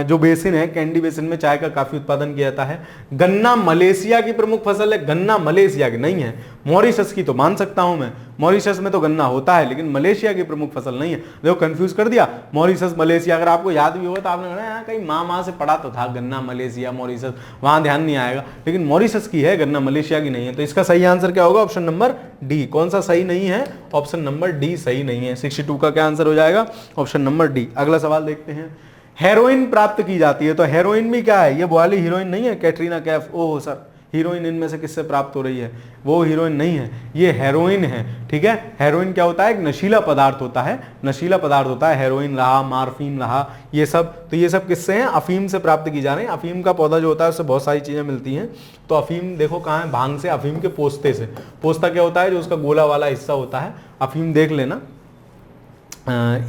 जो बेसिन है, कैंडी बेसिन में चाय का काफी उत्पादन किया जाता है। गन्ना मलेशिया की प्रमुख फसल है, गन्ना मलेशिया की नहीं है, मॉरिशस की तो मान सकता हूं मैं, मॉरिशस में तो गन्ना होता है, लेकिन मलेशिया की प्रमुख फसल नहीं है। देखो कंफ्यूज कर दिया, मॉरिशस मलेशिया, अगर आपको याद भी होगा तो आपने कहा कहीं माँ से पढ़ा तो था, गन्ना मलेशिया मॉरिशस, वहां ध्यान नहीं आएगा, लेकिन मॉरिशस की है, गन्ना मलेशिया की नहीं है। तो इसका सही आंसर क्या होगा? Option number D. कौन सा सही नहीं है? ऑप्शन नंबर डी सही नहीं है। 62 का क्या आंसर हो जाएगा? Option number D. अगला सवाल देखते हैं, हेरोइन प्राप्त की जाती है, तो हेरोइन भी क्या है? ये वाली हीरोइन नहीं है Katrina Kaif, oh sir, heroine इनमें से किससे प्राप्त हो रही है? वो हीरोइन नहीं है, ये हेरोइन है, ठीक है। हेरोइन क्या होता है? एक नशीला पदार्थ होता है, नशीला पदार्थ होता है, हेरोइन रहा, मार्फिन रहा, ये सब, तो ये सब किससे हैं? अफीम से प्राप्त की जा रही है। अफीम का पौधा जो होता है उससे बहुत सारी चीजें मिलती हैं। तो अफीम देखो कहाँ है? भांग से, अफीम के पोस्ते से। पोस्ता क्या होता है? जो उसका गोला वाला हिस्सा होता है। अफीम देख लेना,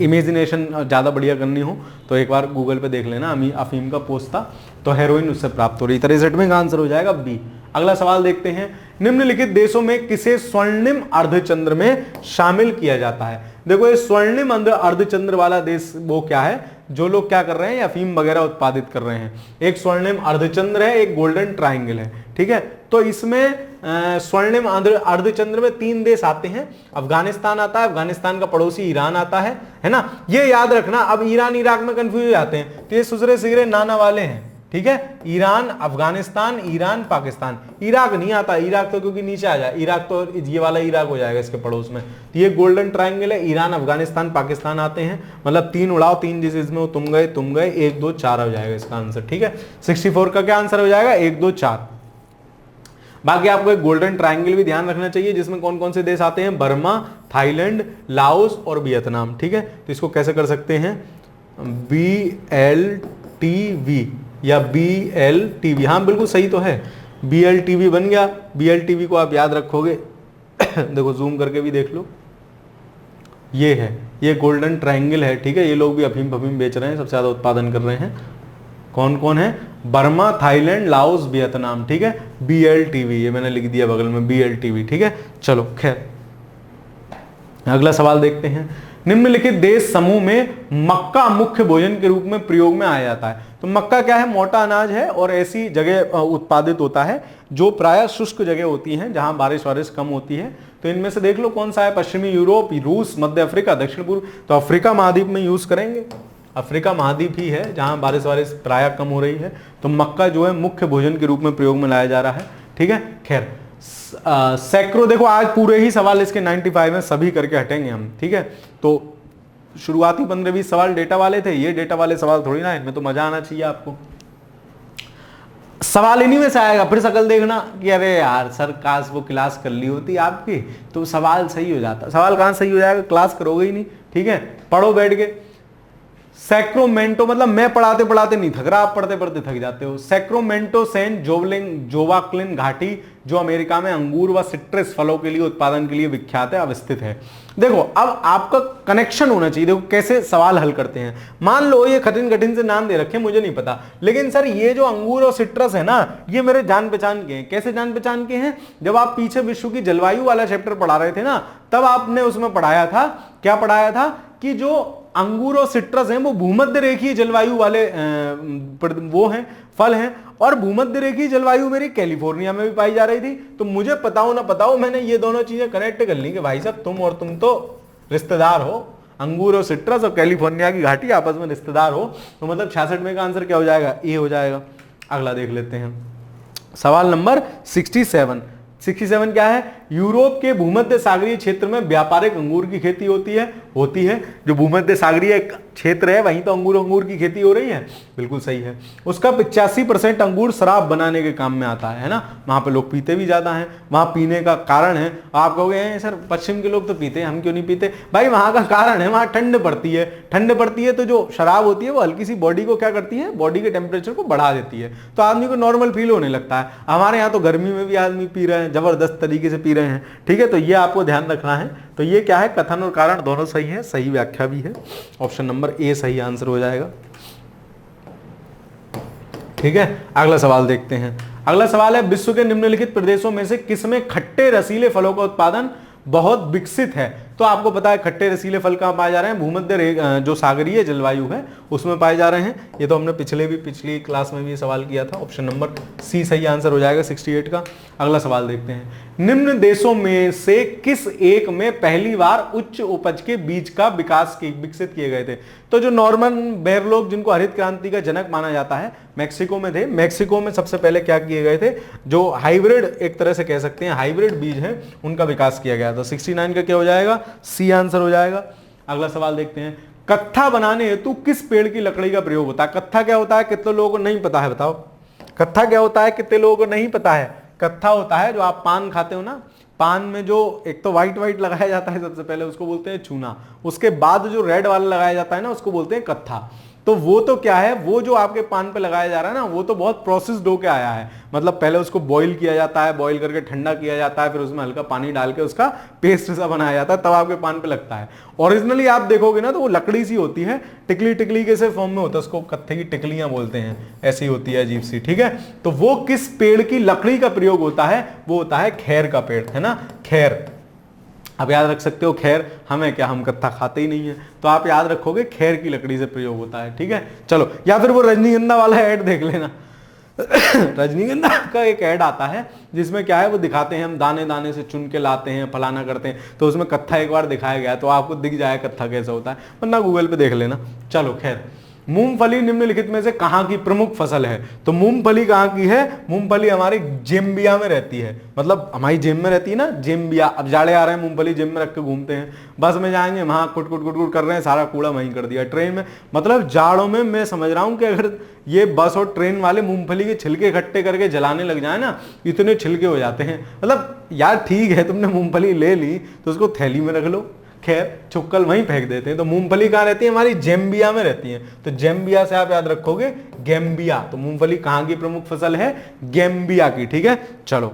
इमेजिनेशन ज़्यादा बढ़िया करनी हो तो एक बार गूगल पे देख लेना, अफीम का पोस्ता, तो हेरोइन उससे प्राप्त हो रही है। 63 में का आंसर हो जाएगा बी। अगला सवाल देखते हैं, निम्नलिखित देशों में किसे स्वर्णिम अर्धचंद्र में शामिल किया जाता है? देखो ये स्वर्णिम अर्धचंद्र वाला देश वो क्या है? जो लोग क्या कर रहे हैं? अफीम वगैरह उत्पादित कर रहे हैं। एक स्वर्णिम अर्धचंद्र है, एक गोल्डन ट्राइंगल है, ठीक है। तो इसमें स्वर्णिम अर्धचंद्र में 3 देश आते हैं। अफगानिस्तान आता है, अफगानिस्तान का पड़ोसी ईरान आता है ना, ये याद रखना। अब ईरान इराक में कंफ्यूज हो जाते हैं, तो ये सुसरे सिगरे नाना वाले हैं, ठीक है। Iran, Afghanistan, Iran, Pakistan, Iraq नहीं आता, इराक तो क्योंकि नीचे आ जाए, इराक तो ये वाला इराक हो जाएगा इसके पड़ोस में। तो ये गोल्डन ट्राइंगल है, ईरान, अफगानिस्तान, पाकिस्तान आते हैं, मतलब 3 उड़ाओ, 3 जिस इसमें तुम गए 1 2 4 हो जाएगा इसका आंसर, ठीक है। 64 का क्या आंसर हो जाएगा? 1 2 4। बाकी आपको एक गोल्डन ट्राइंगल भी ध्यान रखना चाहिए, जिसमें कौन कौन से देश आते हैं? बर्मा, थाईलैंड, लाओस और वियतनाम, ठीक है। तो इसको कैसे कर सकते हैं? BLTV या BLTV, हाँ बिल्कुल सही तो है, BLTV बन गया। BLTV को आप याद रखोगे देखो जूम करके भी देख लो, ये है, ये गोल्डन ट्रायंगल है, ठीक है। ये लोग भी अफीम फफीम बेच रहे हैं, सबसे ज्यादा उत्पादन कर रहे हैं। कौन कौन है? बर्मा, थाईलैंड, लाओस, वियतनाम, ठीक है। BLTV, ये मैंने लिख दिया बगल में BLTV, ठीक है। चलो खैर, अगला सवाल देखते हैं। निम्नलिखित देश समूह में मक्का मुख्य भोजन के रूप में प्रयोग में आया जाता है। तो मक्का क्या है? मोटा अनाज है और ऐसी जगह उत्पादित होता है जो प्रायः शुष्क जगह होती हैं, जहां बारिश वारिश कम होती है। तो इनमें से देख लो कौन सा है? पश्चिमी यूरोप, रूस, मध्य अफ्रीका, दक्षिण पूर्व। तो अफ्रीका महाद्वीप में यूज करेंगे, अफ्रीका महाद्वीप ही है जहां बारिश वारिश प्रायः कम हो रही है। तो मक्का जो है मुख्य भोजन के रूप में प्रयोग में लाया जा रहा है, ठीक है। खैर, सैकड़ों, देखो आज पूरे ही सवाल इसके 95 में सभी करके हटेंगे हम, ठीक है। तो शुरुआती 15-20 सवाल डेटा वाले थे, ये डेटा वाले सवाल थोड़ी ना, इनमें तो मजा आना चाहिए आपको। सवाल इन्हीं में से आएगा, फिर शकल देखना कि अरे यार सर काश वो क्लास कर ली होती आपकी तो सवाल सही हो जाता। सवाल कहां सही हो जाएगा? क्लास करोगे ही नहीं, ठीक है। पढ़ो बैठ के। सैक्रोमेंटो, मतलब मैं पढ़ाते पढ़ाते नहीं थक रहा, आप पढ़ते पढ़ते थक जाते हो। सैक्रोमेंटो सैन जोवाक्लिन घाटी जो अमेरिका में अंगूर व सिट्रस फलों के लिए उत्पादन के लिए विख्यात है, अवस्थित है। देखो अब आपका कनेक्शन होना चाहिए। देखो कैसे सवाल हल करते हैं। मान लो ये कठिन कठिन से नाम दे रखे, मुझे नहीं पता, लेकिन सर ये जो अंगूर और सिट्रस है ना, ये मेरे जान पहचान के हैं। कैसे जान पहचान के हैं? जब आप पीछे विश्व की जलवायु वाला चैप्टर पढ़ा रहे थे ना, तब आपने उसमें पढ़ाया था, क्या पढ़ाया था कि जो अंगूर और सिट्रस हैं वो भूमध्य रेखीय जलवायु वाले वो हैं, फल हैं। और भूमध्य रेखीय जलवायु मेरी कैलिफोर्निया में भी पाई जा रही थी। तो मुझे पता हो ना पता हो, मैंने ये दोनों चीजें कनेक्ट कर ली कि भाई साहब तुम और तुम तो रिश्तेदार हो, अंगूर और सिट्रस और कैलिफोर्निया की घाटी आपस में रिश्तेदार हो। तो मतलब 66 में का आंसर क्या हो जाएगा? ए हो जाएगा। अगला देख लेते हैं, सवाल नंबर 67 क्या है? यूरोप के भूमध्य सागरीय क्षेत्र में व्यापारिक अंगूर की खेती होती है। जो भूमध्य सागरीय क्षेत्र है वहीं तो अंगूर की खेती हो रही है, बिल्कुल सही है। उसका 85% अंगूर शराब बनाने के काम में आता है ना। वहां पे लोग पीते भी ज्यादा हैं। वहां पीने का कारण है, आप कहोगे सर पश्चिम के लोग तो पीते हैं, हम क्यों नहीं पीते? भाई वहां का कारण है, वहां ठंड पड़ती है तो जो शराब होती है वो हल्की सी बॉडी को क्या करती है? बॉडी के टेम्परेचर को बढ़ा देती है, तो आदमी को नॉर्मल फील होने लगता है। हमारे यहाँ तो गर्मी में भी आदमी पी रहे हैं, जबरदस्त तरीके से पी रहे हैं, ठीक है। तो ये आपको ध्यान रखना है। तो ये क्या है? कथन और कारण दोनों सही है, सही व्याख्या भी है। ऑप्शन नंबर ए सही आंसर हो जाएगा, ठीक है। अगला सवाल देखते हैं। अगला सवाल है, विश्व के निम्नलिखित प्रदेशों में से किसमें खट्टे रसीले फलों का उत्पादन बहुत विकसित है? तो आपको पता है खट्टे रसीले फल कहां पाए जा रहे हैं? भूमध्य जो सागरीय जलवायु है उसमें पाए जा रहे हैं। ये तो हमने पिछली क्लास में भी सवाल किया था। ऑप्शन नंबर सी सही आंसर हो जाएगा 68 का। अगला सवाल देखते हैं, निम्न देशों में से किस एक में पहली बार उच्च उपज के बीज का विकसित किए गए थे? तो जो नॉर्मन बोरलॉग, जिनको हरित क्रांति का जनक माना जाता है, मैक्सिको में थे। मैक्सिको में सबसे पहले क्या किए गए थे? जो हाइब्रिड, एक तरह से कह सकते हैं हाइब्रिड बीज है, उनका विकास किया गया था। 69 का क्या हो जाएगा? सी आंसर हो जाएगा। अगला सवाल देखते हैं, कत्था बनाने हेतु किस पेड़ की लकड़ी का प्रयोग होता है? कत्था क्या होता है? कितने लोगों को नहीं पता है? बताओ कत्था क्या होता है, कितने लोगों को नहीं पता है? कत्था होता है जो आप पान खाते हो ना, पान में जो एक तो व्हाइट लगाया जाता है सबसे पहले, उसको बोलते हैं चूना। उसके बाद जो रेड वाला लगाया जाता है ना, उसको बोलते हैं कत्था। तो वो तो क्या है? वो जो आपके पान पे लगाया जा रहा है ना, वो तो बहुत प्रोसेस्ड होके आया है। मतलब पहले उसको बॉईल किया जाता है, बॉईल करके ठंडा किया जाता है, फिर उसमें हल्का पानी डाल के उसका पेस्ट सा बनाया जाता है, तब आपके पान पे लगता है। ओरिजिनली आप देखोगे ना तो वो लकड़ी सी होती है, टिकली के से फॉर्म में होता है, उसको कत्थे की टिकलियां बोलते हैं, ऐसी होती है अजीब सी, ठीक है। तो वो किस पेड़ की लकड़ी का प्रयोग होता है? वो होता है खैर का पेड़, है ना, खैर। आप याद रख सकते हो खैर, हमें क्या, हम कत्था खाते ही नहीं है, तो आप याद रखोगे खैर की लकड़ी से प्रयोग होता है, ठीक है। चलो, या फिर वो रजनीगंधा वाला ऐड देख लेना। रजनीगंधा का एक ऐड आता है जिसमें क्या है, वो दिखाते हैं हम दाने दाने से चुन के लाते हैं, फलाना करते हैं, तो उसमें कत्था एक बार दिखाया गया, तो आपको दिख जाए कत्था कैसा होता है, वरना गूगल पे देख लेना। चलो खैर, मूंगफली निम्नलिखित में से कहां की प्रमुख फसल है? तो मूंगफली कहां की है? मूंगफली हमारी जेम्बिया में रहती है, मतलब हमारी जेब में रहती है ना, जेम्बिया। अब जाड़े आ रहे हैं, मूंगफली जेब में रख के घूमते हैं, बस में जाएंगे वहां कुट कर रहे हैं, सारा कूड़ा वहीं कर दिया। ट्रेन में, मतलब जाड़ों में मैं समझ रहा हूं कि अगर ये बस और ट्रेन वाले मूंगफली के छिलके इकट्ठे करके जलाने लग जाए ना, इतने छिलके हो जाते हैं। मतलब यार ठीक है, तुमने मूंगफली ले ली तो उसको थैली में रख लो, खैर चुक्कल वहीं फेंक देते हैं। तो मूंगफली कहां रहती है? हमारी जेम्बिया में रहती है। तो जेम्बिया से आप याद रखोगे गैम्बिया। तो मूंगफली कहां की प्रमुख फसल है? गैम्बिया की, ठीक है। चलो,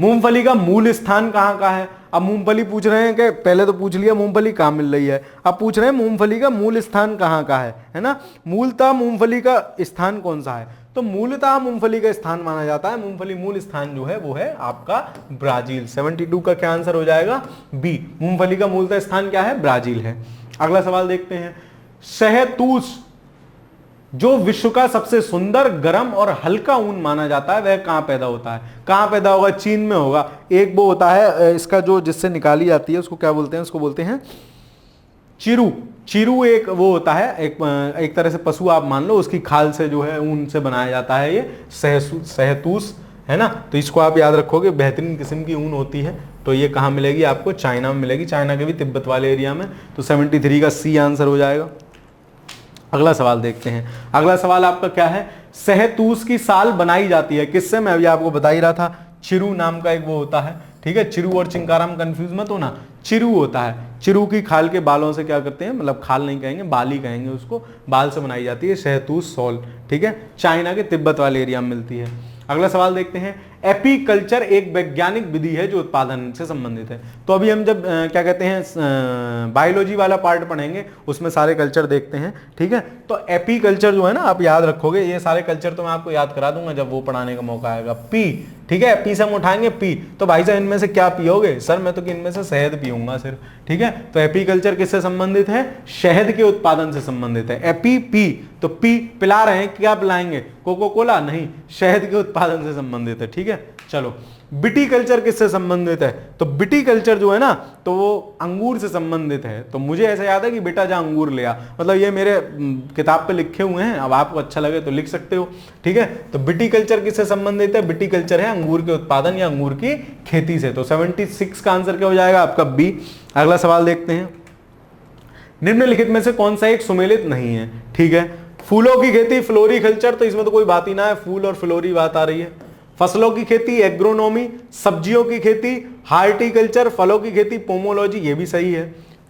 मूंगफली का मूल स्थान कहां का है? अब मूंगफली पूछ रहे हैं कि पहले तो पूछ लिया मूंगफली कहाँ मिल रही है, अब पूछ रहे हैं मूंगफली का मूल स्थान कहाँ का है ना। मूलतः मूंगफली का स्थान कौन सा है, तो मूलतः मूंगफली का स्थान माना जाता है, मूंगफली मूल स्थान जो है वो है आपका ब्राजील। 72 का क्या आंसर हो जाएगा, बी। मूंगफली का मूलतः स्थान क्या है, ब्राजील है। अगला सवाल देखते हैं, शहतूश जो विश्व का सबसे सुंदर, गर्म और हल्का ऊन माना जाता है वह कहां पैदा होता है, कहां पैदा होगा, चीन में होगा। एक वो होता है इसका जो जिससे निकाली जाती है उसको क्या बोलते हैं, उसको बोलते हैं चिरू। चिरू एक वो होता है, एक तरह से पशु आप मान लो, उसकी खाल से जो है ऊन से बनाया जाता है ये शहतूश है ना। तो इसको आप याद रखोगे, बेहतरीन किस्म की ऊन होती है। तो ये कहां मिलेगी आपको, चाइना में मिलेगी, चाइना के भी तिब्बत वाले एरिया में। तो 73 का सी आंसर हो जाएगा। अगला सवाल देखते हैं। अगला सवाल आपका क्या है, शहतूश की साल बनाई जाती है किससे, मैं अभी आपको बता ही रहा था, चिरू नाम का एक वो होता है, ठीक है। चिरू और चिंकाराम कंफ्यूज मत होना, चिरू होता है। चिरू की खाल के बालों से क्या करते हैं, मतलब खाल नहीं कहेंगे, बाल ही कहेंगे उसको, बाल से बनाई जाती है शहतूश सॉल, ठीक है। चाइना के तिब्बत वाले एरिया में मिलती है। अगला सवाल देखते हैं, एपीकल्चर एक वैज्ञानिक विधि है जो उत्पादन से संबंधित है। तो अभी हम जब क्या कहते हैं बायोलॉजी वाला पार्ट पढ़ेंगे उसमें सारे कल्चर देखते हैं, ठीक है। तो एपीकल्चर जो है ना आप याद रखोगे, ये सारे कल्चर तो मैं आपको याद करा दूंगा जब वो पढ़ाने का मौका आएगा। पी, ठीक है, पी से हम उठाएंगे पी, तो भाई साहब इनमें से क्या पियोगे, सर मैं तो इनमें से शहद पीऊंगा सिर्फ, ठीक है। तो एपीकल्चर किससे संबंधित है, शहद के उत्पादन से संबंधित है। एपी पी, तो पी पिला रहे हैं, क्या पिलाएंगे, कोको कोला नहीं, शहद के उत्पादन से संबंधित है, ठीक है। चलो, विटीकल्चर किससे संबंधित है, तो विटीकल्चर जो है ना तो वो अंगूर से संबंधित है। तो मुझे ऐसा याद है कि बेटा जा अंगूर ले आ, मतलब ये मेरे किताब पे लिखे हुए हैं, अब आपको अच्छा लगे तो लिख सकते हो, ठीक है। तो विटीकल्चर किससे संबंधित है, विटीकल्चर है अंगूर के उत्पादन या अंगूर की खेती से। तो 76 का आंसर क्या हो जाएगा आपका, बी। अगला सवाल देखते हैं, निम्नलिखित में से कौन सा एक सुमेलित नहीं है, ठीक है। फूलों की खेती फ्लोरीकल्चर, तो इसमें तो कोई बात ही ना है, फूल और फ्लोरी बात आ रही है। फसलों की खेती एग्रोनॉमी, सब्जियों की खेती हार्टिकल्चर, फलों की खेती पोमोलॉजी, ये भी सही है।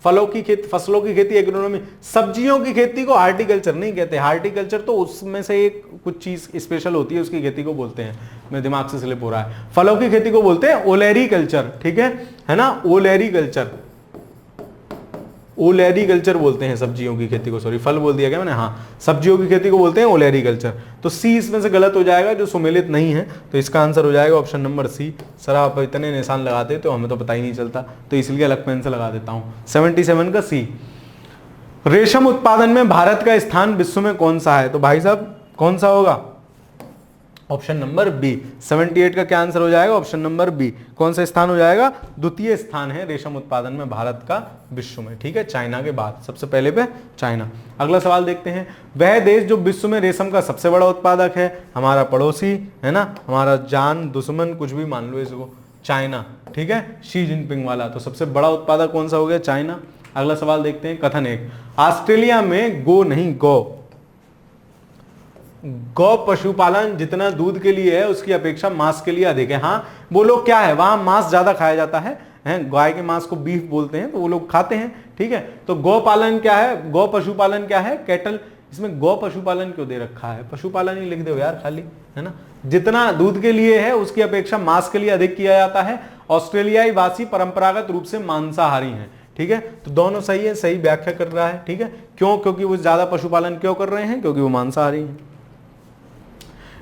फलों की खेती, फसलों की खेती एग्रोनॉमी, सब्जियों की खेती को हार्टिकल्चर नहीं कहते, हार्टिकल्चर तो उसमें से एक कुछ चीज स्पेशल होती है उसकी खेती को बोलते हैं, मेरे दिमाग से स्लिप हो रहा है। फलों की खेती को बोलते हैं ओलेरीकल्चर, ठीक है ना, ओलेरीकल्चर, ओलेरीकल्चर बोलते हैं सब्जियों की खेती को, सॉरी फल बोल दिया क्या मैंने, हाँ सब्जियों की खेती को बोलते हैं ओलेरीकल्चर। तो सी इसमें से गलत हो जाएगा, जो सुमेलित नहीं है, तो इसका आंसर हो जाएगा ऑप्शन नंबर सी। सर आप इतने निशान लगाते तो हमें तो पता ही नहीं चलता, तो इसलिए अलग पेन से लगा देता हूँ। 77 का सी। रेशम उत्पादन में भारत का स्थान विश्व में कौन सा है, तो भाई साहब कौन सा होगा, ऑप्शन नंबर बी। 78 का क्या आंसर हो जाएगा, ऑप्शन नंबर बी। कौन सा स्थान हो जाएगा, द्वितीय स्थान है रेशम उत्पादन में भारत का विश्व में, ठीक है, चाइना के बाद, सबसे पहले पे चाइना। अगला सवाल देखते हैं, वह देश जो विश्व में रेशम का सबसे बड़ा उत्पादक है, हमारा पड़ोसी है ना, हमारा जान दुश्मन कुछ भी मान लो इसको, चाइना, ठीक है, शी जिनपिंग वाला। तो सबसे बड़ा उत्पादक कौन सा हो गया, चाइना। अगला सवाल देखते हैं, कथन एक, ऑस्ट्रेलिया में गो नहीं गौ पशुपालन जितना दूध के लिए है उसकी अपेक्षा मांस के लिए अधिक है। हाँ, वो लोग क्या है, वहां मांस ज्यादा खाया जाता है, गाय के मांस को बीफ बोलते हैं, तो वो लोग खाते हैं, ठीक है। तो गौ पालन क्या है, गौ पशुपालन क्या है, कैटल। इसमें गौ पशुपालन क्यों दे रखा है, पशुपालन ही लिख दो यार खाली, है ना। जितना दूध के लिए है उसकी अपेक्षा मांस के लिए अधिक किया जाता है। ऑस्ट्रेलियाई वासी परंपरागत रूप से मांसाहारी हैं, ठीक है। तो दोनों सही है, सही व्याख्या कर रहा है, ठीक है। क्यों, क्योंकि वो ज्यादा पशुपालन क्यों कर रहे हैं, क्योंकि वो मांसाहारी हैं।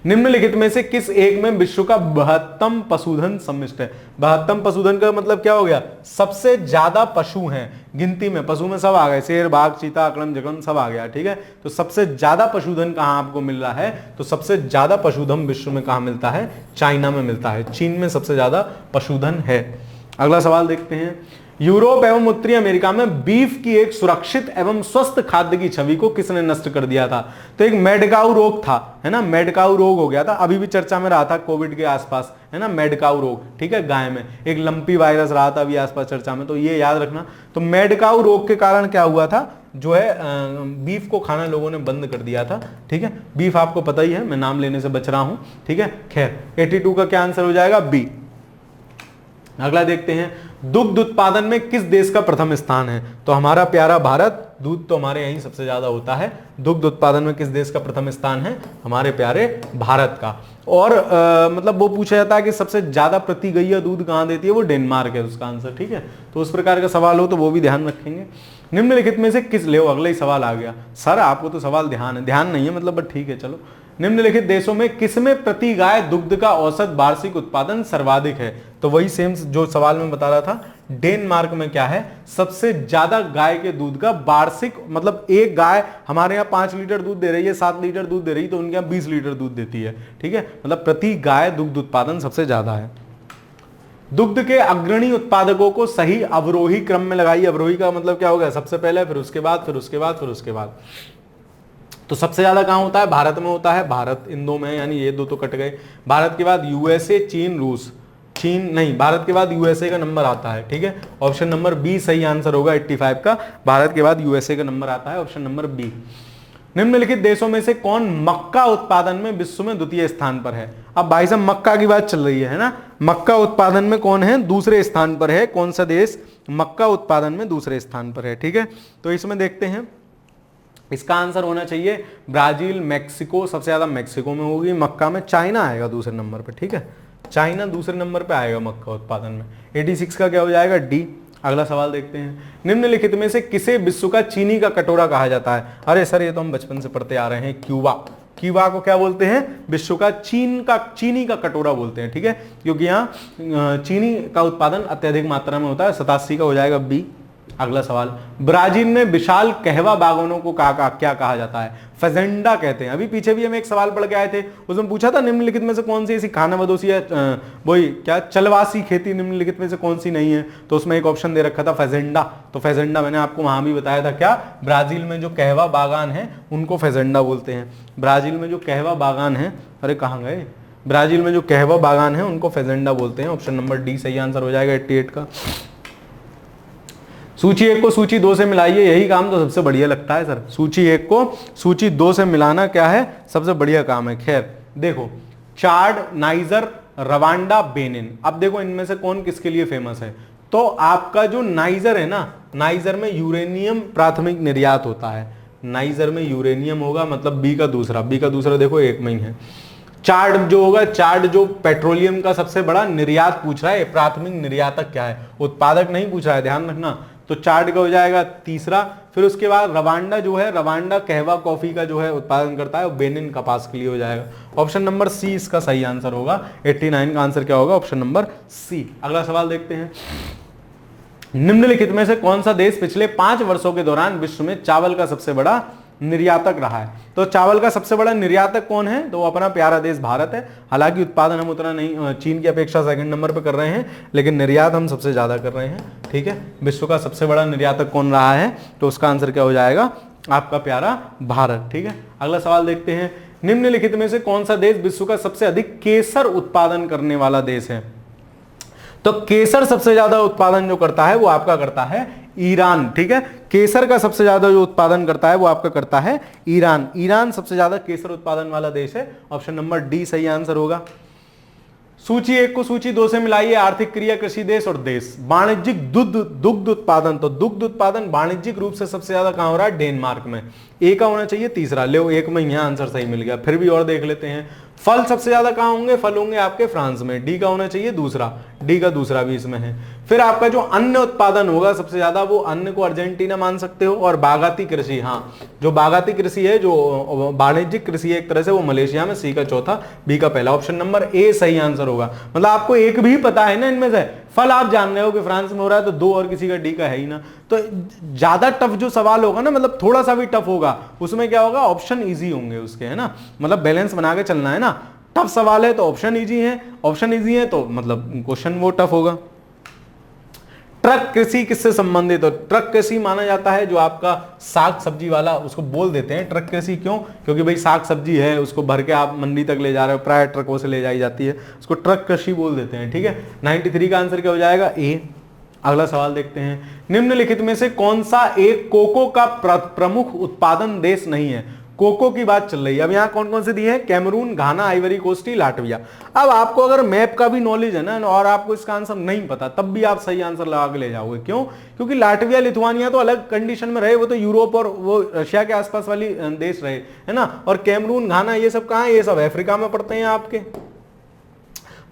निम्नलिखित में से किस एक में विश्व का 72 पशुधन सम्मिलित है। 72 पशुधन का मतलब क्या हो गया, सबसे ज्यादा पशु हैं गिनती में, पशु में सब आ गए, शेर बाघ चीता अकड़म जकड़म सब आ गया, ठीक है। तो सबसे ज्यादा पशुधन कहां आपको मिल रहा है, तो सबसे ज्यादा पशुधन विश्व में कहां मिलता है, चाइना में मिलता है, चीन में सबसे ज्यादा पशुधन है। अगला सवाल देखते हैं, यूरोप एवं उत्तरी अमेरिका में बीफ की एक सुरक्षित एवं स्वस्थ खाद्य की छवि को किसने नष्ट कर दिया था। तो एक मेडकाउ रोग था, है ना, मेडकाउ रोग हो गया था, अभी भी चर्चा में रहा था कोविड के आसपास, है ना, मेडकाउ रोग, ठीक है, गाय में एक लंपी वायरस रहा था अभी आसपास चर्चा में, तो ये याद रखना। तो मेडकाउ रोग के कारण क्या हुआ था, जो है बीफ को खाना लोगों ने बंद कर दिया था, ठीक है। बीफ आपको पता ही है, मैं नाम लेने से बच रहा हूं, ठीक है। खैर 82 का क्या आंसर हो जाएगा, बी। अगला देखते हैं, दुग्ध उत्पादन में किस देश का प्रथम स्थान है? तो हमारा प्यारा भारत। दूध तो हमारे यहीं सबसे ज्यादा होता है। दुग्ध उत्पादन में किस देश का प्रथम स्थान है? हमारे प्यारे भारत का। और मतलब वो पूछा जाता है कि सबसे ज्यादा प्रति गैया दूध कहां देती है? वो डेनमार्क है उसका आंसर। ठीक है, तो उस प्रकार का सवाल हो तो वो भी ध्यान रखेंगे। निम्नलिखित में से किस, ले अगला ही सवाल आ गया। सर आपको तो सवाल ध्यान नहीं है मतलब, बट ठीक है चलो। निम्नलिखित देशों में किसमें प्रति गाय दुग्ध का औसत वार्षिक उत्पादन सर्वाधिक है? तो वही सेम जो सवाल में बता रहा था, डेनमार्क में क्या है, सबसे ज्यादा गाय के दूध का वार्षिक, मतलब एक गाय हमारे यहाँ 5 लीटर दूध दे रही है, 7 लीटर दूध दे रही है, तो उनके यहाँ 20 लीटर दूध देती है। ठीक है, मतलब प्रति गाय दुग्ध उत्पादन सबसे ज्यादा है। दुग्ध के अग्रणी उत्पादकों को सही अवरोही क्रम में लगाइए। अवरोही का मतलब क्या होगा? सबसे पहले, फिर उसके बाद, फिर उसके बाद, फिर उसके बाद। तो सबसे ज्यादा कहां होता है? भारत में होता है। भारत इन दो में, यानी ये दो तो कट गए। भारत के बाद यूएसए, चीन, रूस। चीन नहीं, भारत के बाद यूएसए का नंबर आता है। ठीक है, ऑप्शन नंबर बी सही आंसर होगा 85 का। भारत के बाद यूएसए का नंबर आता है, ऑप्शन नंबर बी। निम्नलिखित देशों में से कौन मक्का उत्पादन में विश्व में द्वितीय स्थान पर है? अब भाई साहब मक्का की बात चल रही है ना, मक्का उत्पादन में कौन है? दूसरे स्थान पर है। कौन सा देश मक्का उत्पादन में दूसरे स्थान पर है? ठीक है, तो इसमें देखते हैं, इसका आंसर होना चाहिए ब्राजील, मैक्सिको। सबसे ज्यादा मैक्सिको में होगी मक्का में। चाइना आएगा दूसरे नंबर पे। ठीक है, चाइना दूसरे नंबर पे आएगा मक्का उत्पादन में। 86 का क्या हो जाएगा? डी। अगला सवाल देखते हैं, निम्नलिखित में से किसे विश्व का चीनी का कटोरा कहा जाता है? अरे सर ये तो हम बचपन से पढ़ते आ रहे हैं, क्यूबा। क्यूबा को क्या बोलते हैं? विश्व का चीनी का कटोरा बोलते हैं। ठीक है, क्योंकि यहाँ चीनी का उत्पादन अत्यधिक मात्रा में होता है। 87 का हो जाएगा बी। अगला सवाल, ब्राजील में विशाल कहवा बागानों को क्या कहा जाता है? फजेंडा कहते हैं। अभी पीछे भी हम एक सवाल पढ़ के आए थे, उसमें पूछा था निम्नलिखित में से कौन सी ऐसी खानाबदोशी है, वही क्या चलवासी खेती निम्नलिखित में से कौन सी नहीं है? तो उसमें एक ऑप्शन दे रखा था फजेंडा। तो फजेंडा मैंने आपको वहां भी बताया था, क्या ब्राजील में जो कहवा बागान है उनको फजेंडा बोलते हैं। ब्राजील में जो कहवा बागान है, अरे कहाँ गए, ब्राजील में जो कहवा बागान है उनको फजेंडा बोलते हैं। ऑप्शन नंबर डी सही आंसर हो जाएगा 88 का। सूची 1 को सूची 2 से मिलाइए, यही काम तो सबसे बढ़िया लगता है सर। सूची 1 को सूची 2 से मिलाना क्या है, सबसे बढ़िया काम है। खैर देखो, चाड, नाइजर, रवांडा, बेनिन। अब देखो इनमें से कौन किसके लिए फेमस है? तो आपका जो नाइजर है ना, नाइजर में यूरेनियम प्राथमिक निर्यात होता है। नाइजर में यूरेनियम होगा, मतलब बी का दूसरा देखो एक में ही है। चाड जो होगा, चाड जो पेट्रोलियम का सबसे बड़ा निर्यात पूछ रहा है, प्राथमिक निर्यातक क्या है, उत्पादक नहीं पूछ रहा है, ध्यान रखना। तो चाड का हो जाएगा तीसरा। फिर उसके बाद रवांडा जो है, रवांडा कहवा कॉफी का जो है उत्पादन करता है, और बेनिन कपास के लिए हो जाएगा। ऑप्शन नंबर सी इसका सही आंसर होगा। 89 का आंसर क्या होगा? Option number C. अगला सवाल देखते हैं, निम्नलिखित में से कौन सा देश पिछले 5 वर्षों के दौरान विश्व में चावल का सबसे बड़ा निर्यातक रहा है? तो चावल का सबसे बड़ा निर्यातक कौन है? तो अपना प्यारा देश भारत है। हालांकि उत्पादन हम उतना नहीं, चीन की अपेक्षा सेकंड नंबर पे कर रहे हैं, लेकिन निर्यात हम सबसे ज्यादा कर रहे हैं। ठीक है, विश्व का सबसे बड़ा निर्यातक कौन रहा है? तो उसका आंसर क्या हो जाएगा? आपका प्यारा भारत। ठीक है, अगला सवाल देखते हैं, निम्नलिखित में से कौन सा देश विश्व का सबसे अधिक केसर उत्पादन करने वाला देश है? तो केसर सबसे ज्यादा उत्पादन जो करता है वो आपका करता है ईरान। ठीक है, केसर का सबसे ज्यादा जो उत्पादन करता है वो आपका करता है ईरान। ईरान सबसे ज्यादा केसर उत्पादन वाला देश है। ऑप्शन नंबर डी सही आंसर होगा। सूची 1 को सूची 2 से मिलाइए, आर्थिक क्रिया, कृषि देश और देश। वाणिज्यिक दुग्ध उत्पादन, तो दुग्ध उत्पादन वाणिज्यिक रूप से सबसे ज्यादा कहां हो रहा है? डेनमार्क में। ए का होना चाहिए तीसरा, ले एक में यहां आंसर सही मिल गया। फिर भी और देख लेते हैं, फल सबसे ज्यादा कहां होंगे? फल होंगे आपके फ्रांस में। डी का होना चाहिए दूसरा, डी का दूसरा भी इसमें है। फिर आपका जो अन्न उत्पादन होगा सबसे ज्यादा, वो अन्न को अर्जेंटीना मान सकते हो। और बागाती कृषि, हाँ जो बागाती कृषि है, जो वाणिज्यिक कृषि है एक तरह से, वो मलेशिया में। सी का चौथा, बी का पहला। ऑप्शन नंबर ए सही आंसर होगा। मतलब आपको एक भी पता है ना इनमें से, फल आप जान रहे हो कि फ्रांस में हो रहा है, तो 2 और किसी का डी का है ही ना। तो ज्यादा टफ जो सवाल होगा ना, मतलब थोड़ा सा भी टफ होगा, उसमें क्या होगा? ऑप्शन इजी होंगे उसके, है ना। मतलब बैलेंस बना के चलना है ना। टफ सवाल है तो ऑप्शन इजी है, ऑप्शन इजी है तो मतलब क्वेश्चन वो टफ होगा। ट्रक कृषि किससे संबंधित हो? ट्रक कृषि माना जाता है जो आपका साग सब्जी वाला, उसको बोल देते हैं ट्रक कृषि। क्यों? क्योंकि भाई साग सब्जी है, उसको भर के आप मंडी तक ले जा रहे हो, प्राय ट्रकों से ले जाई जाती है, उसको ट्रक कृषि बोल देते हैं। ठीक है, 93 का आंसर क्या हो जाएगा? ए। अगला सवाल देखते हैं, निम्नलिखित में से कौन सा एक कोको का प्रमुख उत्पादन देश नहीं है? कोको की बात चल रही है। अब यहाँ कौन कौन से दिए हैं, कैमरून, घाना, आइवरी कोस्ट, लाटविया। अब आपको अगर मैप का भी नॉलेज है ना और आपको इसका आंसर नहीं पता तब भी आप सही आंसर लगा के ले जाओगे। क्यों? क्योंकि लाटविया लिथुआनिया तो अलग कंडीशन में रहे, वो तो यूरोप और वो रशिया के आसपास वाली देश रहे, है ना। और कैमरून, घाना ये सब कहाँ है, ये सब अफ्रीका में पड़ते हैं आपके।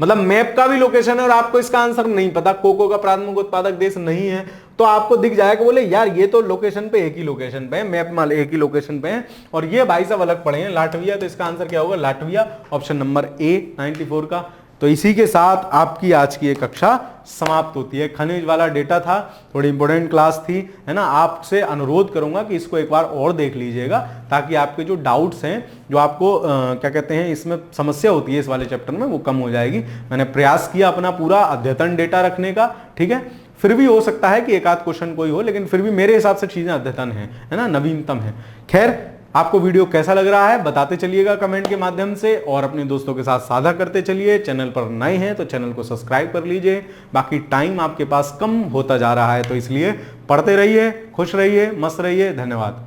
मतलब मैप का भी लोकेशन है और आपको इसका आंसर नहीं पता, कोको का प्राथमिक उत्पादक देश नहीं है, तो आपको दिख जाएगा बोले यार ये तो लोकेशन पे एक ही लोकेशन पे है, मैप में एक ही लोकेशन पे है और ये भाई साहब अलग पड़े हैं लाटविया। तो इसका आंसर क्या होगा, लाटविया, ऑप्शन नंबर ए 94 का। तो इसी के साथ आपकी आज की एक कक्षा समाप्त होती है। खनिज वाला डेटा था, थोड़ी इंपॉर्टेंट क्लास थी, है ना। आपसे अनुरोध करूंगा कि इसको एक बार और देख लीजिएगा ताकि आपके जो डाउट्स हैं, जो आपको क्या कहते हैं इसमें समस्या होती है इस वाले चैप्टर में, वो कम हो जाएगी। मैंने प्रयास किया अपना पूरा अद्यतन डेटा रखने का, ठीक है। फिर भी हो सकता है कि एक आध क्वेश्चन कोई हो, लेकिन फिर भी मेरे हिसाब से चीजें अद्यतन है ना, नवीनतम है। खैर, आपको वीडियो कैसा लग रहा है बताते चलिएगा कमेंट के माध्यम से और अपने दोस्तों के साथ साझा करते चलिए। चैनल पर नए हैं तो चैनल को सब्सक्राइब कर लीजिए। बाकी टाइम आपके पास कम होता जा रहा है तो इसलिए पढ़ते रहिए, खुश रहिए, मस्त रहिए। धन्यवाद।